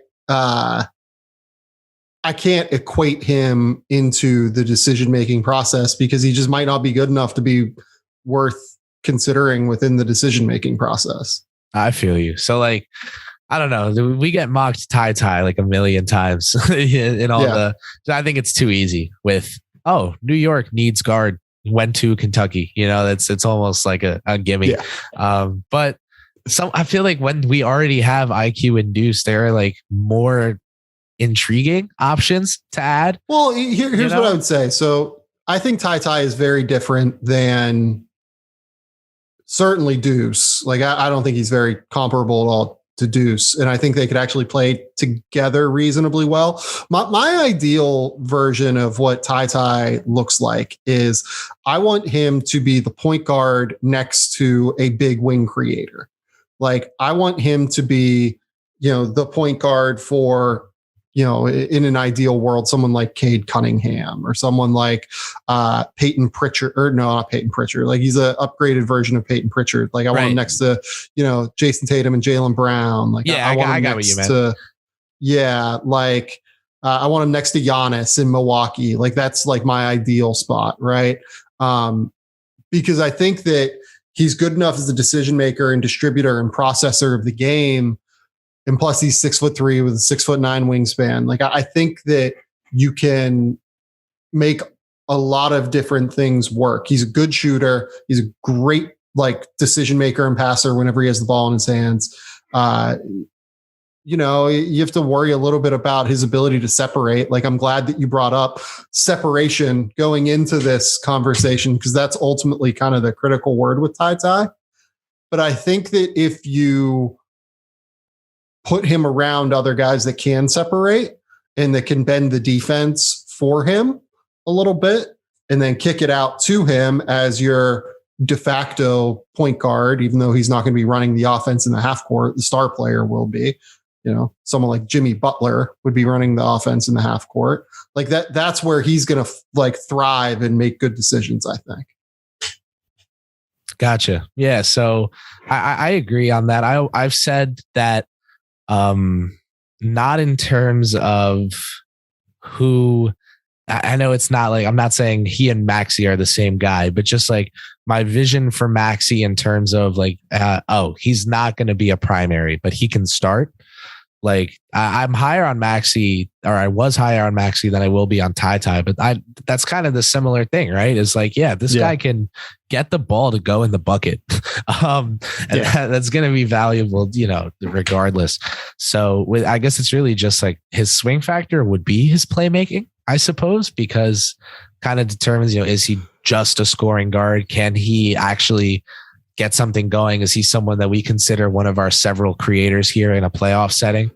equate him into the decision-making process because he just might not be good enough to be worth considering within the decision-making process. I feel you. So like, I don't know. We get mocked Ty like a million times in all I think it's too easy with, New York needs guard, went to Kentucky. It's almost like a gimme. Yeah. But I feel like when we already have IQ induced, there are like more intriguing options to add. Well, here's what I would say. So I think Ty is very different than certainly Deuce. Like I don't think he's very comparable at all to Deuce. And I think they could actually play together reasonably well. My ideal version of what Ty looks like is I want him to be the point guard next to a big wing creator. Like I want him to be, the point guard for, in an ideal world, someone like Cade Cunningham or someone like Peyton Pritchard, or no, not Peyton Pritchard. Like he's an upgraded version of Peyton Pritchard. Like I want him next to, Jason Tatum and Jaylen Brown. Like I want him next to, I want him next to Giannis in Milwaukee. Like that's like my ideal spot, right? Because I think that he's good enough as a decision maker and distributor and processor of the game. And plus he's 6'3" with a 6'9" wingspan. Like I think that you can make a lot of different things work. He's a good shooter. He's a great decision maker and passer whenever he has the ball in his hands. You have to worry a little bit about his ability to separate. Like I'm glad that you brought up separation going into this conversation, because that's ultimately kind of the critical word with Ty. But I think that if you put him around other guys that can separate and that can bend the defense for him a little bit, and then kick it out to him as your de facto point guard, even though he's not going to be running the offense in the half court, the star player will be. Someone like Jimmy Butler would be running the offense in the half court. Like that's where he's going to thrive and make good decisions, I think. Gotcha. Yeah. So I agree on that. I've said that, not in terms of who, I know it's not like, I'm not saying he and Maxey are the same guy, but just like my vision for Maxey in terms of he's not going to be a primary, but he can start. Like I'm higher on Maxey, or I was higher on Maxey than I will be on Ty, but that's kind of the similar thing, right? It's like, this guy can get the ball to go in the bucket. That's going to be valuable, regardless. So I guess it's really just like his swing factor would be his playmaking, I suppose, because kind of determines, is he just a scoring guard? Can he actually get something going? Is he someone that we consider one of our several creators here in a playoff setting?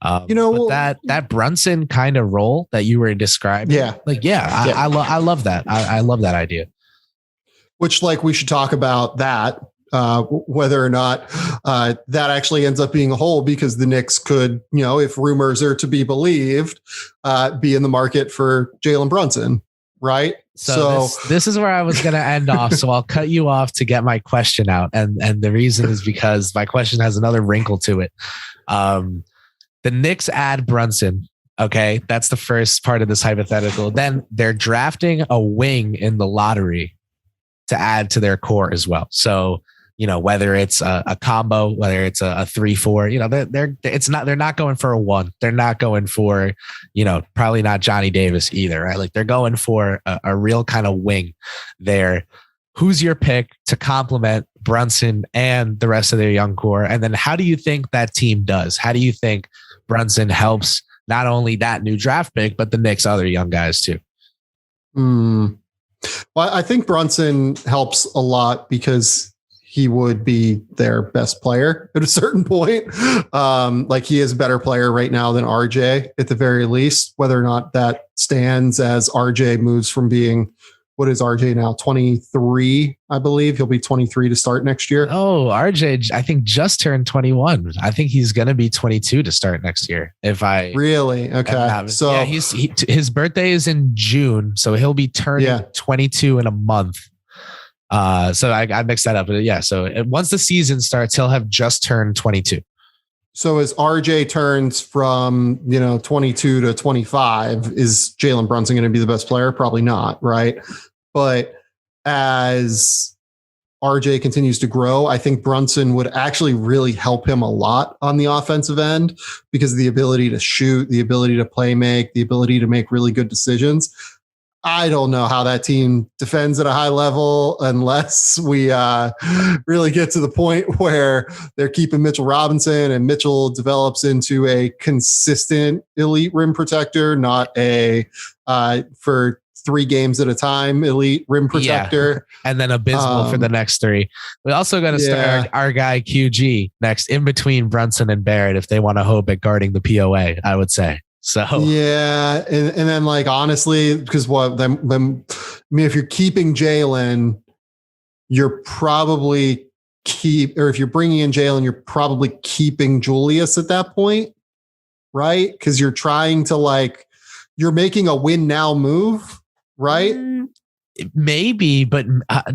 That Brunson kind of role that you were describing. I love that. I love that idea. Which we should talk about that, whether or not that actually ends up being a hole, because the Knicks could, if rumors are to be believed, be in the market for Jalen Brunson. Right. So this is where I was going to end off. So I'll cut you off to get my question out. And the reason is because my question has another wrinkle to it. The Knicks add Brunson. Okay. That's the first part of this hypothetical. Then they're drafting a wing in the lottery to add to their core as well. So, whether it's a combo, whether it's a 3-4, they're not going for a 1. They're not going for, probably not Johnny Davis either, right? Like they're going for a real kind of wing there. Who's your pick to complement Brunson and the rest of their young core? And then how do you think that team does? How do you think Brunson helps not only that new draft pick, but the Knicks' other young guys too? Well, I think Brunson helps a lot because he would be their best player at a certain point. Like he is a better player right now than RJ at the very least. Whether or not that stands as RJ moves from being, what is RJ now? 23, I believe. He'll be 23 to start next year. Oh, RJ, I think just turned 21. I think he's going to be 22 to start next year. Really? Okay. So yeah, his birthday is in June, so he'll be turning 22 in a month. So I mixed that up. But yeah, so once the season starts, he'll have just turned 22. So as RJ turns from, 22 to 25, is Jalen Brunson going to be the best player? Probably not, right? But as RJ continues to grow, I think Brunson would actually really help him a lot on the offensive end because of the ability to shoot, the ability to play make, the ability to make really good decisions. I don't know how that team defends at a high level unless we really get to the point where they're keeping Mitchell Robinson and Mitchell develops into a consistent elite rim protector, not a for 3 games at a time elite rim protector. Yeah. And then abysmal for the next 3. We also got to start our guy QG next in between Brunson and Barrett if they want to hope at guarding the POA, I would say. So yeah, and then like honestly, because if you're keeping Jalen, you're probably if you're bringing in Jalen, you're probably keeping Julius at that point, right? Because you're trying to you're making a win now move, right? Maybe, but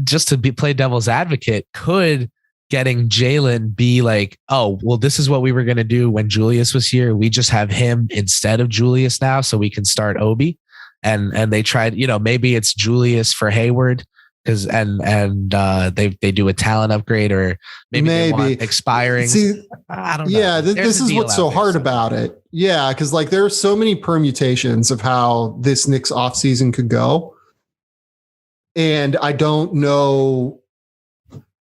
just to play devil's advocate, could getting Jalen be like, oh, well, this is what we were going to do when Julius was here. We just have him instead of Julius now so we can start Obi. And they tried, maybe it's Julius for Hayward because they do a talent upgrade or maybe they want expiring. See, I don't know. Yeah, this is what's so hard about it. Yeah, because there are so many permutations of how this Knicks offseason could go. And I don't know.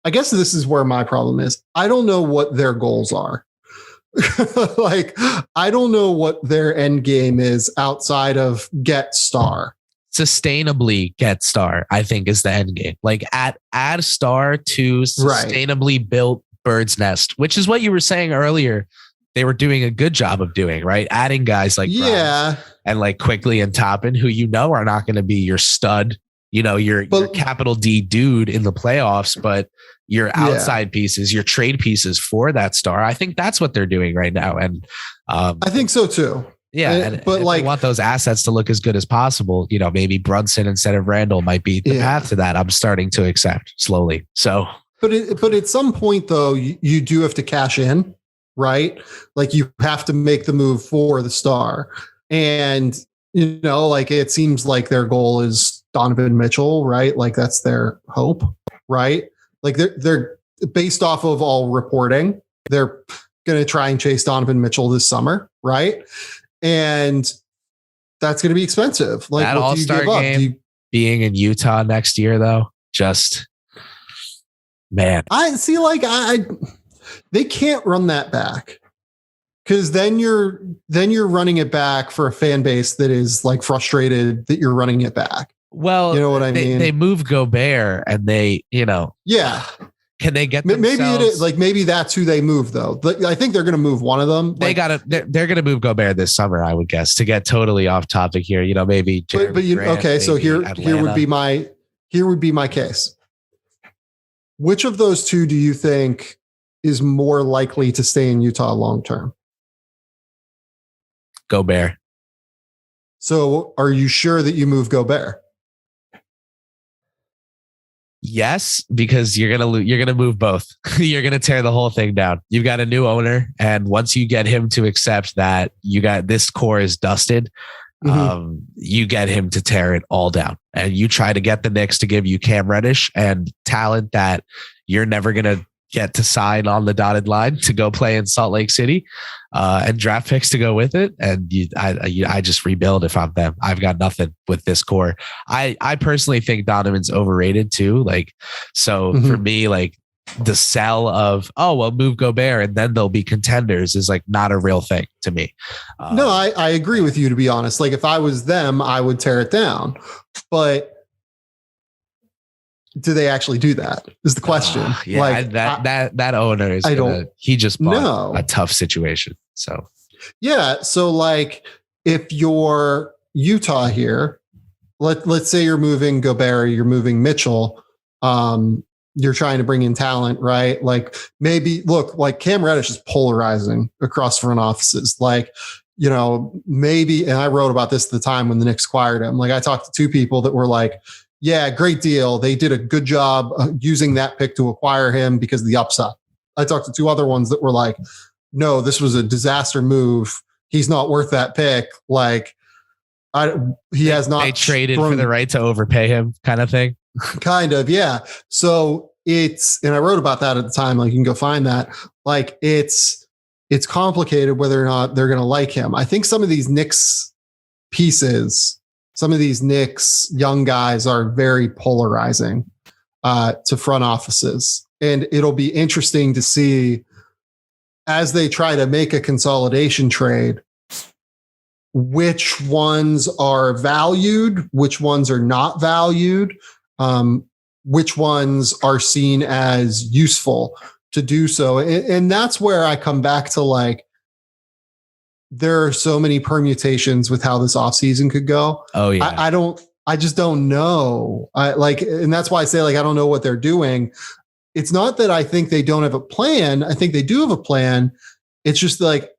I guess this is where my problem is. I don't know what their goals are. I don't know what their end game is outside of get star. Sustainably get star, I think, is the end game. Add star to sustainably built bird's nest, which is what you were saying earlier. They were doing a good job of doing, right? Adding guys like Grimes and Quickly and Toppin, who are not going to be your stud, your capital D dude in the playoffs, but your outside pieces, your trade pieces for that star. I think that's what they're doing right now. And I think so too. Yeah. But if they want those assets to look as good as possible, maybe Brunson instead of Randall might be the path to that. I'm starting to accept slowly. So, but at some point though, you do have to cash in, right? You have to make the move for the star. And, it seems like their goal is Donovan Mitchell, right? That's their hope, right? They're based off of all reporting, they're going to try and chase Donovan Mitchell this summer, right? And that's going to be expensive. That All-Star game being in Utah next year, though, just man. I see. They can't run that back because then you're running it back for a fan base that is frustrated that you're running it back. Well, you know what I mean? They move Gobert and they, can they get themselves? Maybe it is maybe that's who they move though. I think they're going to move one of them. They're going to move Gobert this summer, I would guess, to get totally off topic here. Maybe. Okay. So here would be my case. Which of those two do you think is more likely to stay in Utah long term? Gobert. So are you sure that you move Gobert? Yes, because you're gonna move both. You're gonna tear the whole thing down. You've got a new owner, and once you get him to accept that you got this core is dusted, you get him to tear it all down. And you try to get the Knicks to give you Cam Reddish and talent that you're never gonna get to sign on the dotted line to go play in Salt Lake City, and draft picks to go with it. And I just rebuild if I'm them. I've got nothing with this core. I personally think Donovan's overrated too. For me, the sell of, move Gobert and then they'll be contenders is not a real thing to me. No, I agree with you, to be honest. If I was them, I would tear it down. But do they actually do that? Is the question. Yeah, like that owner is he just bought a tough situation. So yeah, so like if you're Utah here, let's say you're moving Gobert, you're moving Mitchell, you're trying to bring in talent, right? Like maybe look, like Cam Reddish is polarizing across front offices. Like, you know, maybe, and I wrote about this at the time when the Knicks acquired him. Like I talked to two people that were like, yeah, great deal. They did a good job using that pick to acquire him because of the upside. I talked to two other ones that were like, no, this was a disaster move. He's not worth that pick. Like, he has not. They traded for the right to overpay him, kind of thing. Kind of, yeah. So and I wrote about that at the time. Like, you can go find that. Like, it's complicated whether or not they're going to like him. I think some of these Knicks pieces, some of these Knicks young guys are very polarizing to front offices, and it'll be interesting to see as they try to make a consolidation trade, which ones are valued, which ones are not valued, which ones are seen as useful to do so. And that's where I come back to, like, there are so many permutations with how this offseason could go. Oh yeah. I just don't know. And that's why I say, like, I don't know what they're doing. It's not that I think they don't have a plan. I think they do have a plan. It's just like,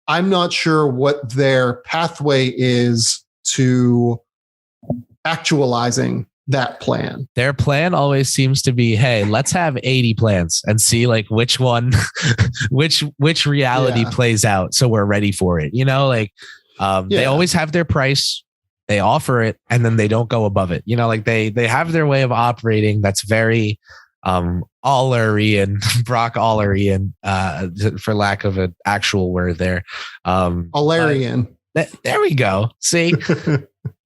I'm not sure what their pathway is to actualizing that plan. Their plan always seems to be, hey, let's have 80 plans and see like which one, which reality plays out. So we're ready for it. You know, like they always have their price, they offer it, and then they don't go above it. You know, like they have their way of operating that's very Allerian, Brock Allerian, for lack of an actual word there. Allerian. There we go. See,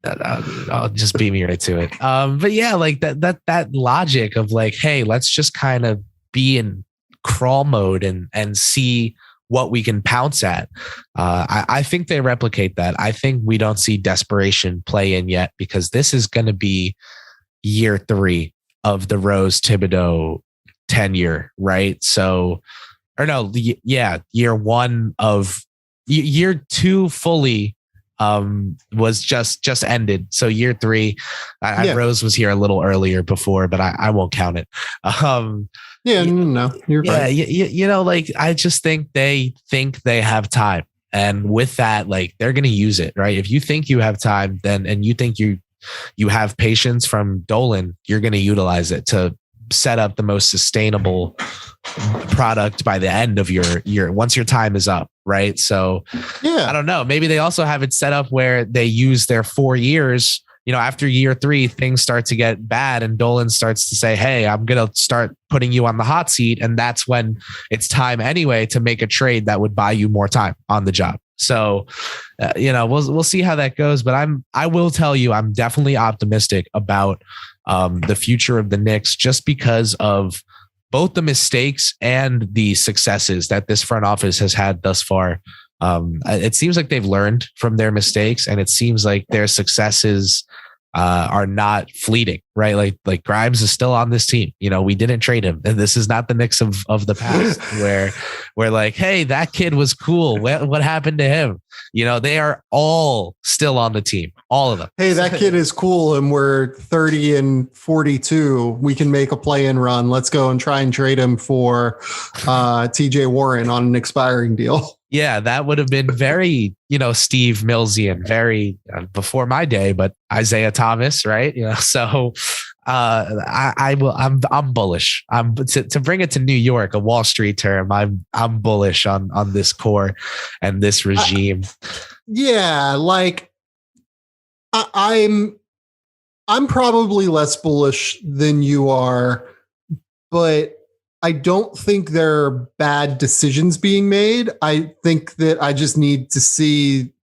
I'll just beat me right to it. But yeah, like that logic of like, hey, let's just kind of be in crawl mode and see what we can pounce at. I think they replicate that. I think we don't see desperation play in yet, because this is going to be year 3 of the Rose Thibodeau tenure, right? So, or no, year 1 of year 2 fully was just ended. So year 3, Rose was here a little earlier before, but I won't count it. No, you're right. You know, like I just think they have time, and with that, like they're going to use it, right? If you think you have time, then and you think you have patience from Dolan, you're going to utilize it to set up the most sustainable product by the end of your once your time is up, right? So I don't know. Maybe they also have it set up where they use their 4 years. You know, after year 3, things start to get bad, and Dolan starts to say, "Hey, I'm going to start putting you on the hot seat," and that's when it's time anyway to make a trade that would buy you more time on the job. So, you know, we'll see how that goes. But I will tell you, I'm definitely optimistic about the future of the Knicks, just because of both the mistakes and the successes that this front office has had thus far. It seems like they've learned from their mistakes, and it seems like their successes are not fleeting, right? Like Grimes is still on this team. You know, we didn't trade him, and this is not the Knicks of the past where we're like, hey, that kid was cool. What happened to him? You know, they are all still on the team, all of them. Hey, that kid is cool, and we're 30 and 42. We can make a play-in run. Let's go and try and trade him for TJ Warren on an expiring deal. Yeah, that would have been very, you know, Steve Millsian, very before my day, but Isaiah Thomas, right? You know, so I'm bullish. To bring it to New York, a Wall Street term. I'm bullish on this core and this regime. Like I'm probably less bullish than you are, but I don't think there are bad decisions being made. I think that I just need to see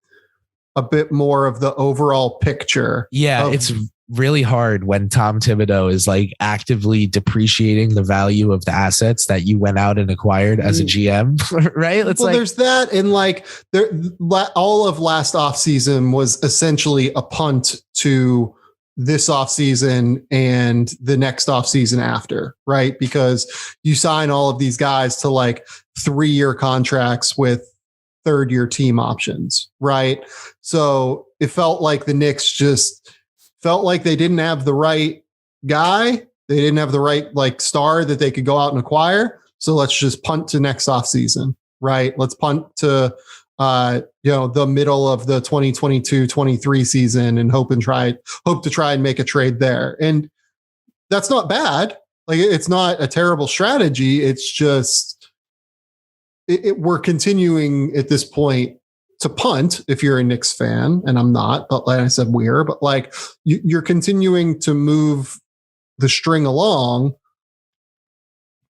a bit more of the overall picture. Yeah, it's really hard when Tom Thibodeau is like actively depreciating the value of the assets that you went out and acquired as a GM, right? It's there's that. And like all of last offseason was essentially a punt to this offseason and the next offseason after, right? Because you sign all of these guys to like 3-year contracts with third-year team options, right? So it felt like the Knicks just felt like they didn't have the right guy. They didn't have the right like star that they could go out and acquire. So let's just punt to next offseason, right? Let's punt to the middle of the 2022-23 season and hope to try and make a trade there. And that's not bad. Like, it's not a terrible strategy. It's just we're continuing at this point to punt if you're a Knicks fan, and I'm not, but like I said, but like you're continuing to move the string along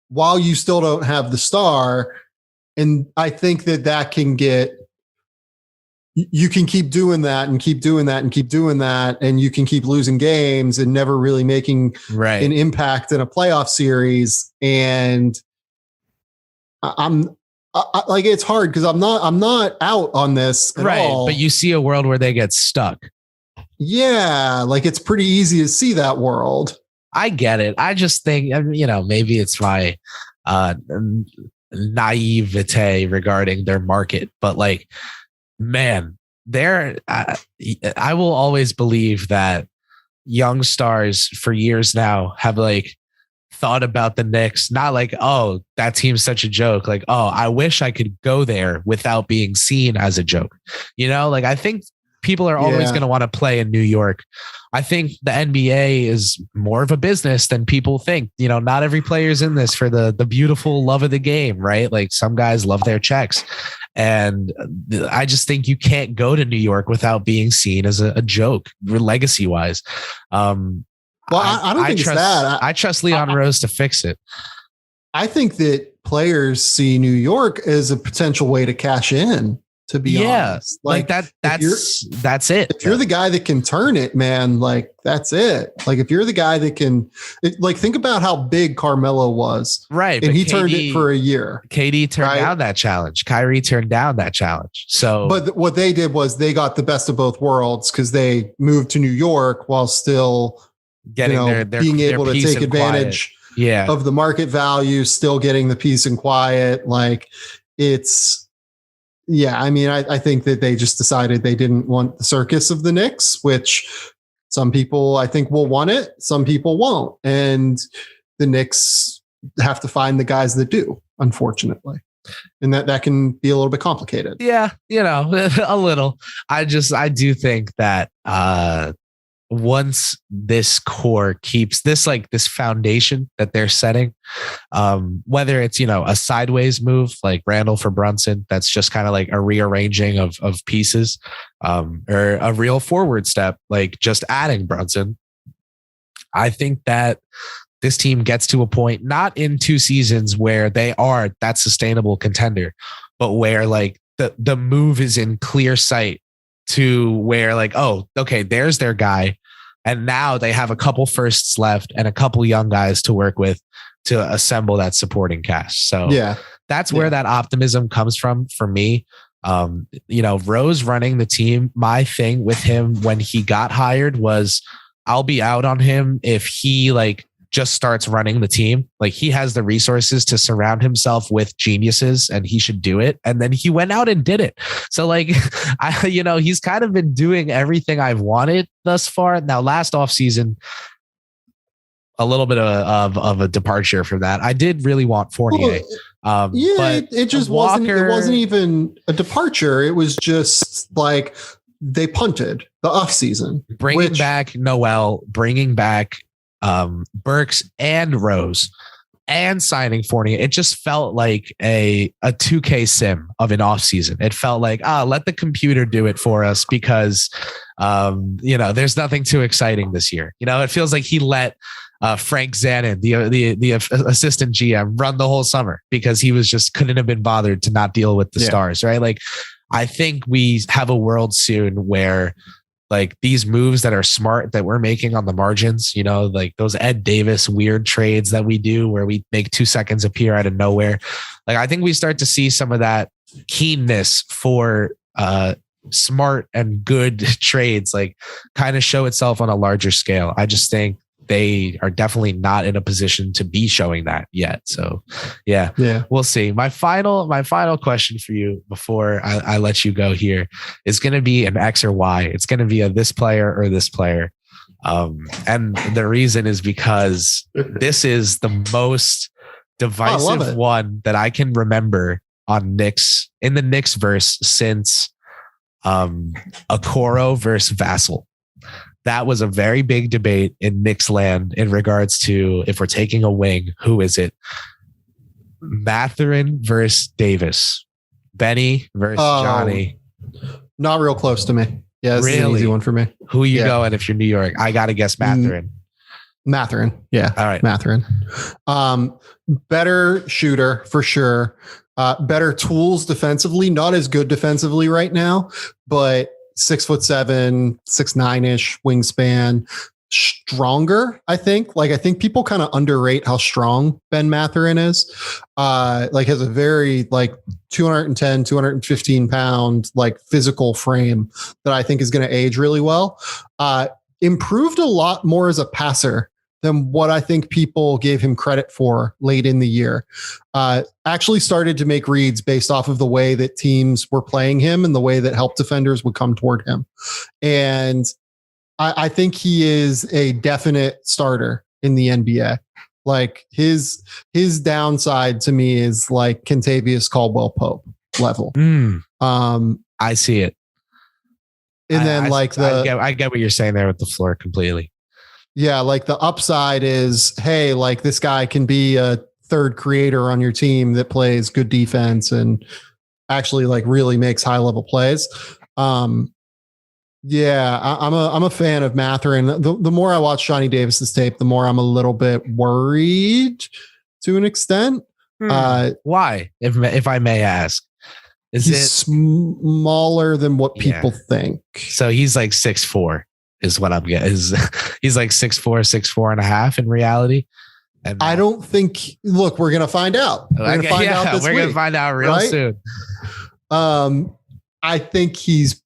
while you still don't have the star. And I think that can you can keep doing that and keep doing that and keep doing that. And you can keep losing games and never really making an impact in a playoff series. And I like, it's hard because I'm not out on this at all. But you see a world where they get stuck. Yeah. Like, it's pretty easy to see that world. I get it. I just think, maybe it's my naivete regarding their market, but like, man, I will always believe that young stars for years now have like thought about the Knicks, not like, oh, that team's such a joke. Like, oh, I wish I could go there without being seen as a joke. Like, I think people are always going to want to play in New York. I think the NBA is more of a business than people think. Not every player's in this for the beautiful love of the game, right? Like, some guys love their checks. And I just think you can't go to New York without being seen as a joke, legacy wise. I don't think it's that. I trust Leon Rose to fix it. I think that players see New York as a potential way to cash in, to be honest. Like that's it. If you're the guy that can turn it, man, like, that's it. Like, if you're the guy that can, think about how big Carmelo was. Right. And he turned it for a year. KD turned down that challenge. Kyrie turned down that challenge. So, but what they did was they got the best of both worlds because they moved to New York while still getting being able to take advantage of the market value, still getting the peace and quiet. Like, it's, I think that they just decided they didn't want the circus of the Knicks, which some people I think will want it. Some people won't. And the Knicks have to find the guys that do, unfortunately. And that can be a little bit complicated. Yeah. A little. I do think that, once this core keeps this foundation that they're setting, whether it's, a sideways move like Randall for Brunson, that's just kind of like a rearranging of pieces, or a real forward step, like just adding Brunson. I think that this team gets to a point, not in 2 seasons where they are that sustainable contender, but where like the move is in clear sight to where like, oh, okay, there's their guy. And now they have a couple firsts left and a couple young guys to work with to assemble that supporting cast. So that's where that optimism comes from for me. Rose running the team, my thing with him when he got hired was I'll be out on him if he like just starts running the team. Like, he has the resources to surround himself with geniuses and he should do it. And then he went out and did it. So like, he's kind of been doing everything I've wanted thus far. Now, last offseason, a little bit of a departure from that. I did really want Fournier. But it just wasn't even a departure. It was just like they punted the offseason. Bringing back Noel, bringing back Burks and Rose, and signing Fournier. It just felt like a 2K sim of an offseason. It felt like, let the computer do it for us because, there's nothing too exciting this year. It feels like he let Frank Zanin, the assistant GM, run the whole summer because he was just couldn't have been bothered to not deal with the stars, right? Like, I think we have a world soon where like these moves that are smart that we're making on the margins, like those Ed Davis weird trades that we do where we make 2 seconds appear out of nowhere. Like, I think we start to see some of that keenness for smart and good trades like kind of show itself on a larger scale. I just think they are definitely not in a position to be showing that yet. So yeah, we'll see. My final question for you before I let you go here is going to be an X or Y. It's going to be a this player or this player. And the reason is because this is the most divisive one that I can remember on Knicks in the Knicks verse since Okoro versus Vassell. That was a very big debate in Knicks land in regards to if we're taking a wing, who is it? Mathurin versus Davis, Benny versus Johnny. Not real close to me. Yeah, this is an easy one for me. Who are you going if you're New York? I got to guess Mathurin. Mathurin. Yeah. All right. Mathurin. Better shooter for sure. Better tools defensively. Not as good defensively right now, but 6'7", 6'9" wingspan. Stronger, I think. Like, I think people kind of underrate how strong Ben Mathurin is. Like, has a very 210, 215 pound physical frame that I think is going to age really well. Improved a lot more as a passer than what I think people gave him credit for late in the year. Actually started to make reads based off of the way that teams were playing him and the way that help defenders would come toward him. And I think he is a definite starter in the NBA. Like his downside to me is like Kentavious Caldwell-Pope level. I see it. And then I get what you're saying there with the floor completely. Yeah. Like the upside is, hey, like this guy can be a third creator on your team that plays good defense and actually really makes high level plays. Yeah, I'm a fan of Mathurin. The more I watch Johnny Davis's tape, the more I'm a little bit worried to an extent. Why, if I may ask? He's smaller than what people think. So he's like 6'4" is what I'm getting. He's like 6'4", 6'4.5" in reality. And I don't think. Look, we're gonna find out. We're gonna find out real soon. I think he's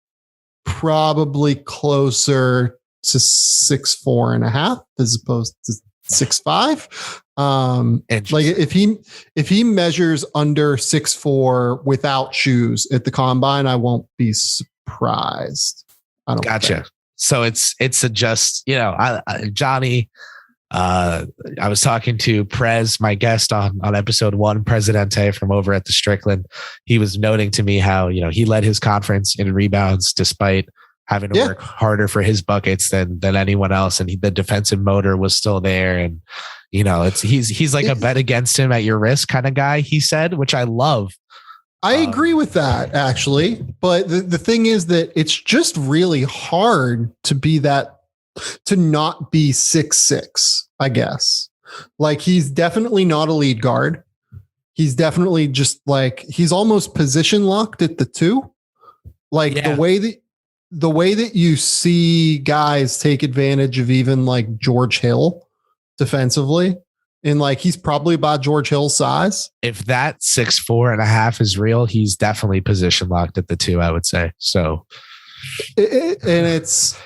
probably closer to 6'4.5" as opposed to 6'5". Like if he measures under 6'4" without shoes at the combine, I won't be surprised. I don't think. So it's Johnny. I was talking to Prez, my guest on episode 1, Presidente from over at the Strickland. He was noting to me how, he led his conference in rebounds despite having to work harder for his buckets than anyone else. And the defensive motor was still there. And, he's like a bet against him at your risk kind of guy, he said, which I love. I agree with that actually. But the thing is that it's just really hard to not be 6'6", I guess. Like he's definitely not a lead guard. He's definitely just he's almost position locked at the 2. The way that you see guys take advantage of even George Hill defensively, and he's probably about George Hill's size. If that 6'4.5" is real, he's definitely position locked at the 2, I would say. So, and it's,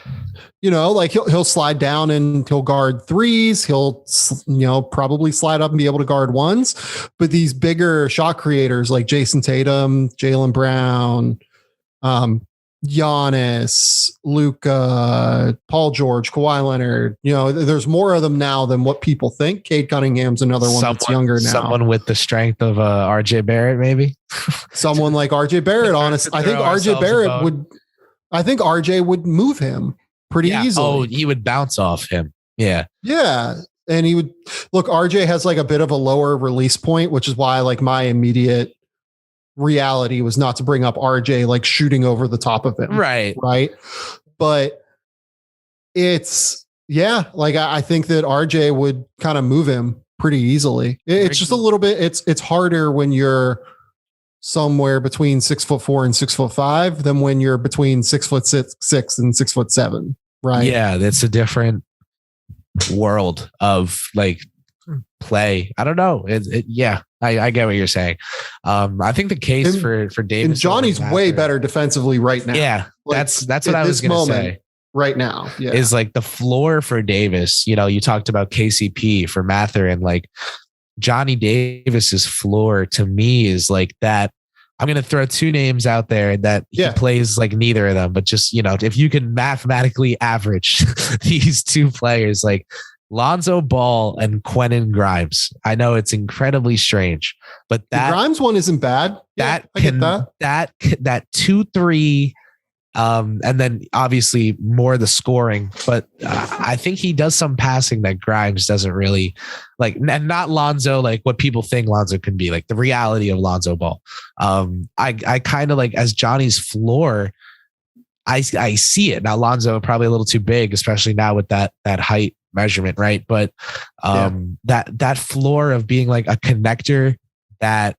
he'll slide down and he'll guard 3s. He'll, probably slide up and be able to guard 1s. But these bigger shot creators like Jason Tatum, Jaylen Brown, Giannis, Luka, Paul George, Kawhi Leonard, there's more of them now than what people think. Cade Cunningham's another one that's younger now. Someone with the strength of RJ Barrett, maybe. Someone like RJ Barrett, honestly. I think RJ would move him pretty easily. Oh, he would bounce off him. Yeah. Yeah. And he would look, RJ has a bit of a lower release point, which is why my immediate reality was not to bring up RJ shooting over the top of him. Right. But it's, I think that RJ would kind of move him pretty easily. It's just a little bit, it's harder when you're somewhere between 6'4" and 6'5" than when you're between 6'6" and 6'7", right? Yeah, that's a different world of play. I don't know. I get what you're saying. I think the case for Davis and Johnny's way better defensively right now. Yeah, like, that's what I was going to say. Right now, is like the floor for Davis. You know, you talked about KCP for Mather, and like Johnny Davis's floor to me is like that. I'm going to throw two names out there that he plays like neither of them, but just, you know, if you can mathematically average these two players, like Lonzo Ball and Quentin Grimes. I know it's incredibly strange, but that the Grimes one isn't bad. That 2-3. And then obviously more the scoring, but I think he does some passing that Grimes doesn't really like, and not Lonzo, like what people think Lonzo can be, like the reality of Lonzo Ball. I kind of like as Johnny's floor, I see it now. Lonzo probably a little too big, especially now with that height measurement, right? But that floor of being like a connector that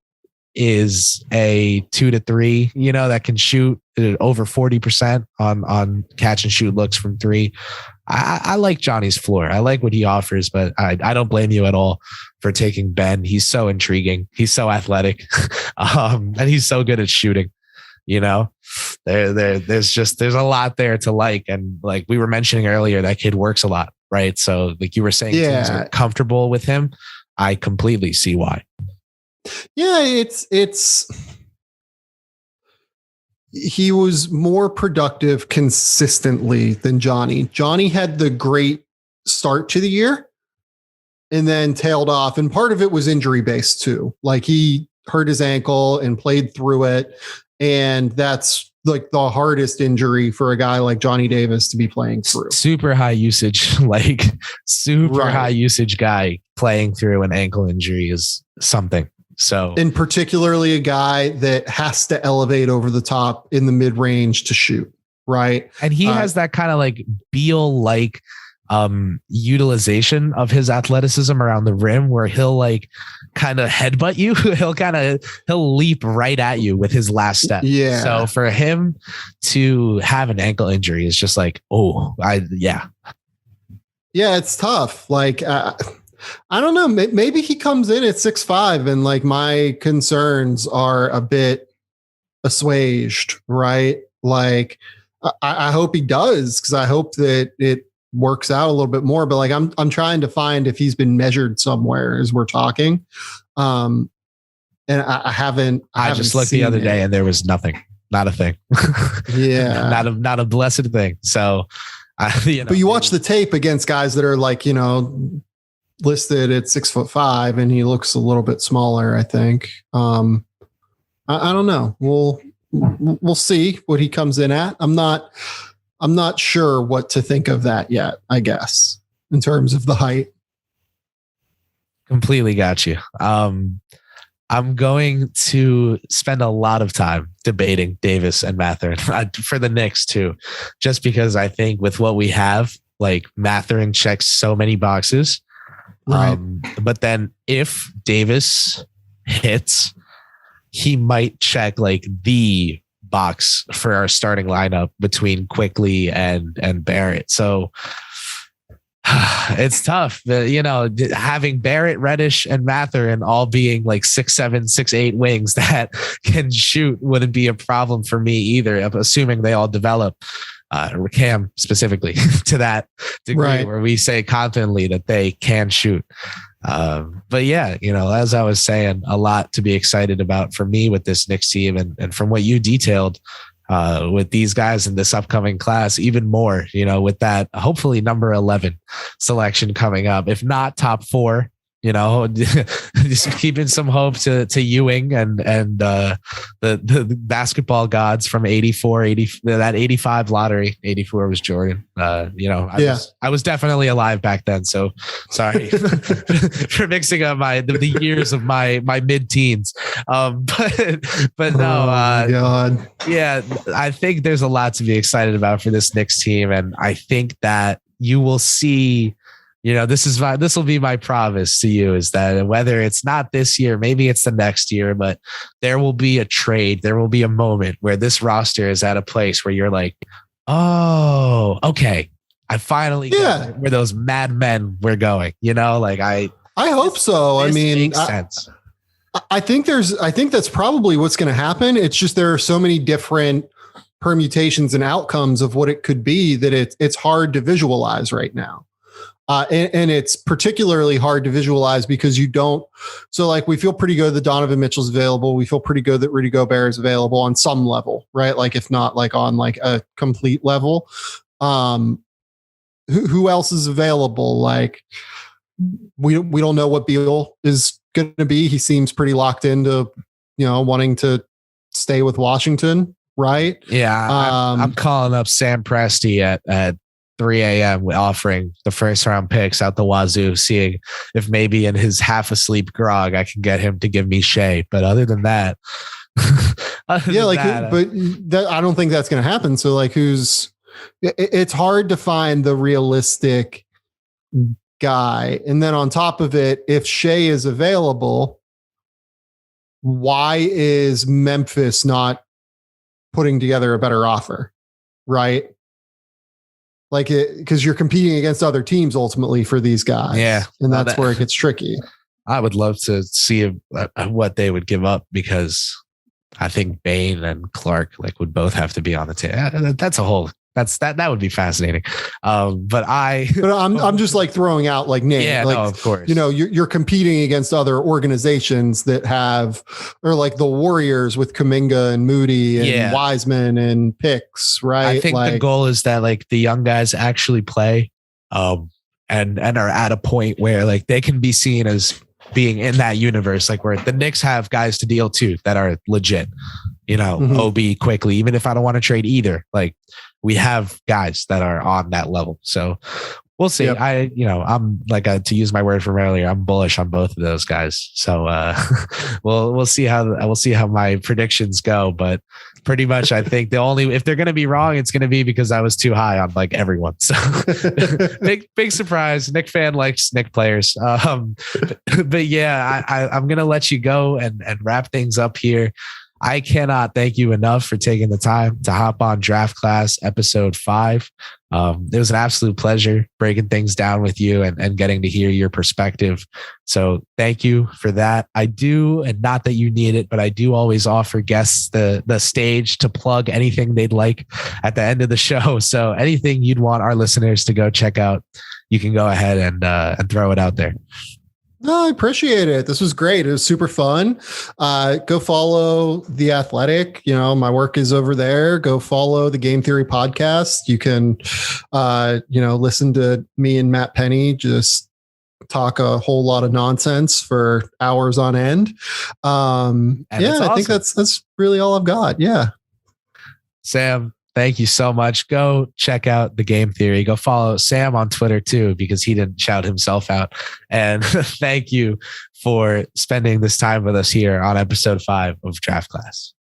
is a 2 to 3, you know, that can shoot over 40% on catch and shoot looks from 3. I like Johnny's floor. I like what he offers, but I don't blame you at all for taking Ben. He's so intriguing. He's so athletic, and he's so good at shooting. You know, there's a lot there to like, and like we were mentioning earlier, that kid works a lot, right? So like you were saying, teams are comfortable with him. I completely see why. Yeah, it's he was more productive consistently than Johnny. Johnny had the great start to the year and then tailed off. And part of it was injury based too. Like he hurt his ankle and played through it. And that's like the hardest injury for a guy like Johnny Davis to be playing through. Super high usage, like high usage guy playing through an ankle injury is something. So, and particularly a guy that has to elevate over the top in the mid range to shoot, right? And he has that kind of like Beal like utilization of his athleticism around the rim, where he'll like kind of headbutt you. he'll leap right at you with his last step. Yeah. So for him to have an ankle injury is just like, yeah, it's tough. Like. I don't know. Maybe he comes in at 6'5", and like my concerns are a bit assuaged, right? Like I hope he does, because I hope that it works out a little bit more. But like I'm trying to find if he's been measured somewhere as we're talking, and I haven't. I just looked the other day and there was nothing, not a thing. Yeah, not a blessed thing. So, but you watch the tape against guys that are like, you know, listed at 6'5", and he looks a little bit smaller, I think. I don't know. We'll see what he comes in at. I'm not sure what to think of that yet, I guess, in terms of the height. Completely got you. I'm going to spend a lot of time debating Davis and Mathurin for the Knicks too, just because I think with what we have, like Mathurin checks so many boxes. Right. But then if Davis hits, he might check like the box for our starting lineup between Quickly and Barrett. So it's tough, you know, having Barrett, Reddish, and Mathurin all being like 6'7", 6'8" wings that can shoot wouldn't be a problem for me either, assuming they all develop. Cam specifically to that degree, right, where we say confidently that they can shoot. But yeah, you know, as I was saying, a lot to be excited about for me with this Knicks team, and from what you detailed with these guys in this upcoming class, even more, you know, with that hopefully number 11 selection coming up, if not top 4. You know, just keeping some hope to Ewing and the basketball gods from 84, 80, that 85 lottery. 84 was Jordan. You know, I was definitely alive back then. So sorry for mixing up the years of my mid-teens. But no, God. Yeah, I think there's a lot to be excited about for this Knicks team, and I think that you will see. You know, this will be my promise to you, is that whether it's not this year, maybe it's the next year, but there will be a trade. There will be a moment where this roster is at a place where you're like, oh, okay, I finally got where those mad men were going. You know, like I I hope so. I mean, makes sense. I think that's probably what's going to happen. It's just there are so many different permutations and outcomes of what it could be that it's hard to visualize right now. And it's particularly hard to visualize because you don't. So like we feel pretty good that Donovan Mitchell's available. We feel pretty good that Rudy Gobert is available on some level, right? Like if not like on like a complete level. Who else is available? Like we don't know what Beal is going to be. He seems pretty locked into, wanting to stay with Washington, right? Yeah, I'm calling up Sam Presti at 3 a.m. offering the first round picks out the wazoo, seeing if maybe in his half asleep grog I can get him to give me Shea. But other than that, I don't think that's going to happen. So like, it's hard to find the realistic guy. And then on top of it, if Shea is available, why is Memphis not putting together a better offer? Right. Like because you're competing against other teams ultimately for these guys. Yeah. And that's where it gets tricky. I would love to see what they would give up because I think Bane and Clark would both have to be on the table. That would be fascinating. But I'm just like throwing out like names. Yeah, like, no, of course. You're competing against other organizations that have, or like the Warriors with Kuminga and Moody and Wiseman and picks, right? I think the goal is that like the young guys actually play, and are at a point where like they can be seen as being in that universe, like where the Knicks have guys to deal to that are legit, OB quickly, even if I don't want to trade either, like we have guys that are on that level. So we'll see. Yep. I'm like, to use my word from earlier, I'm bullish on both of those guys. So we'll see how my predictions go, but pretty much I think if they're going to be wrong, it's going to be because I was too high on like everyone. So big surprise. Knick fan likes Knick players. But yeah, I'm going to let you go and wrap things up here. I cannot thank you enough for taking the time to hop on Draft Class episode 5. It was an absolute pleasure breaking things down with you and getting to hear your perspective. So thank you for that. I do, and not that you need it, but I do always offer guests the stage to plug anything they'd like at the end of the show. So anything you'd want our listeners to go check out, you can go ahead and throw it out there. No, I appreciate it. This was great. It was super fun. Go follow The Athletic. My work is over there. Go follow the Game Theory podcast. You can, listen to me and Matt Penny just talk a whole lot of nonsense for hours on end. Awesome. I think that's really all I've got. Yeah. Sam, thank you so much. Go check out the Game Theory. Go follow Sam on Twitter too, because he didn't shout himself out. And thank you for spending this time with us here on episode 5 of Draft Class.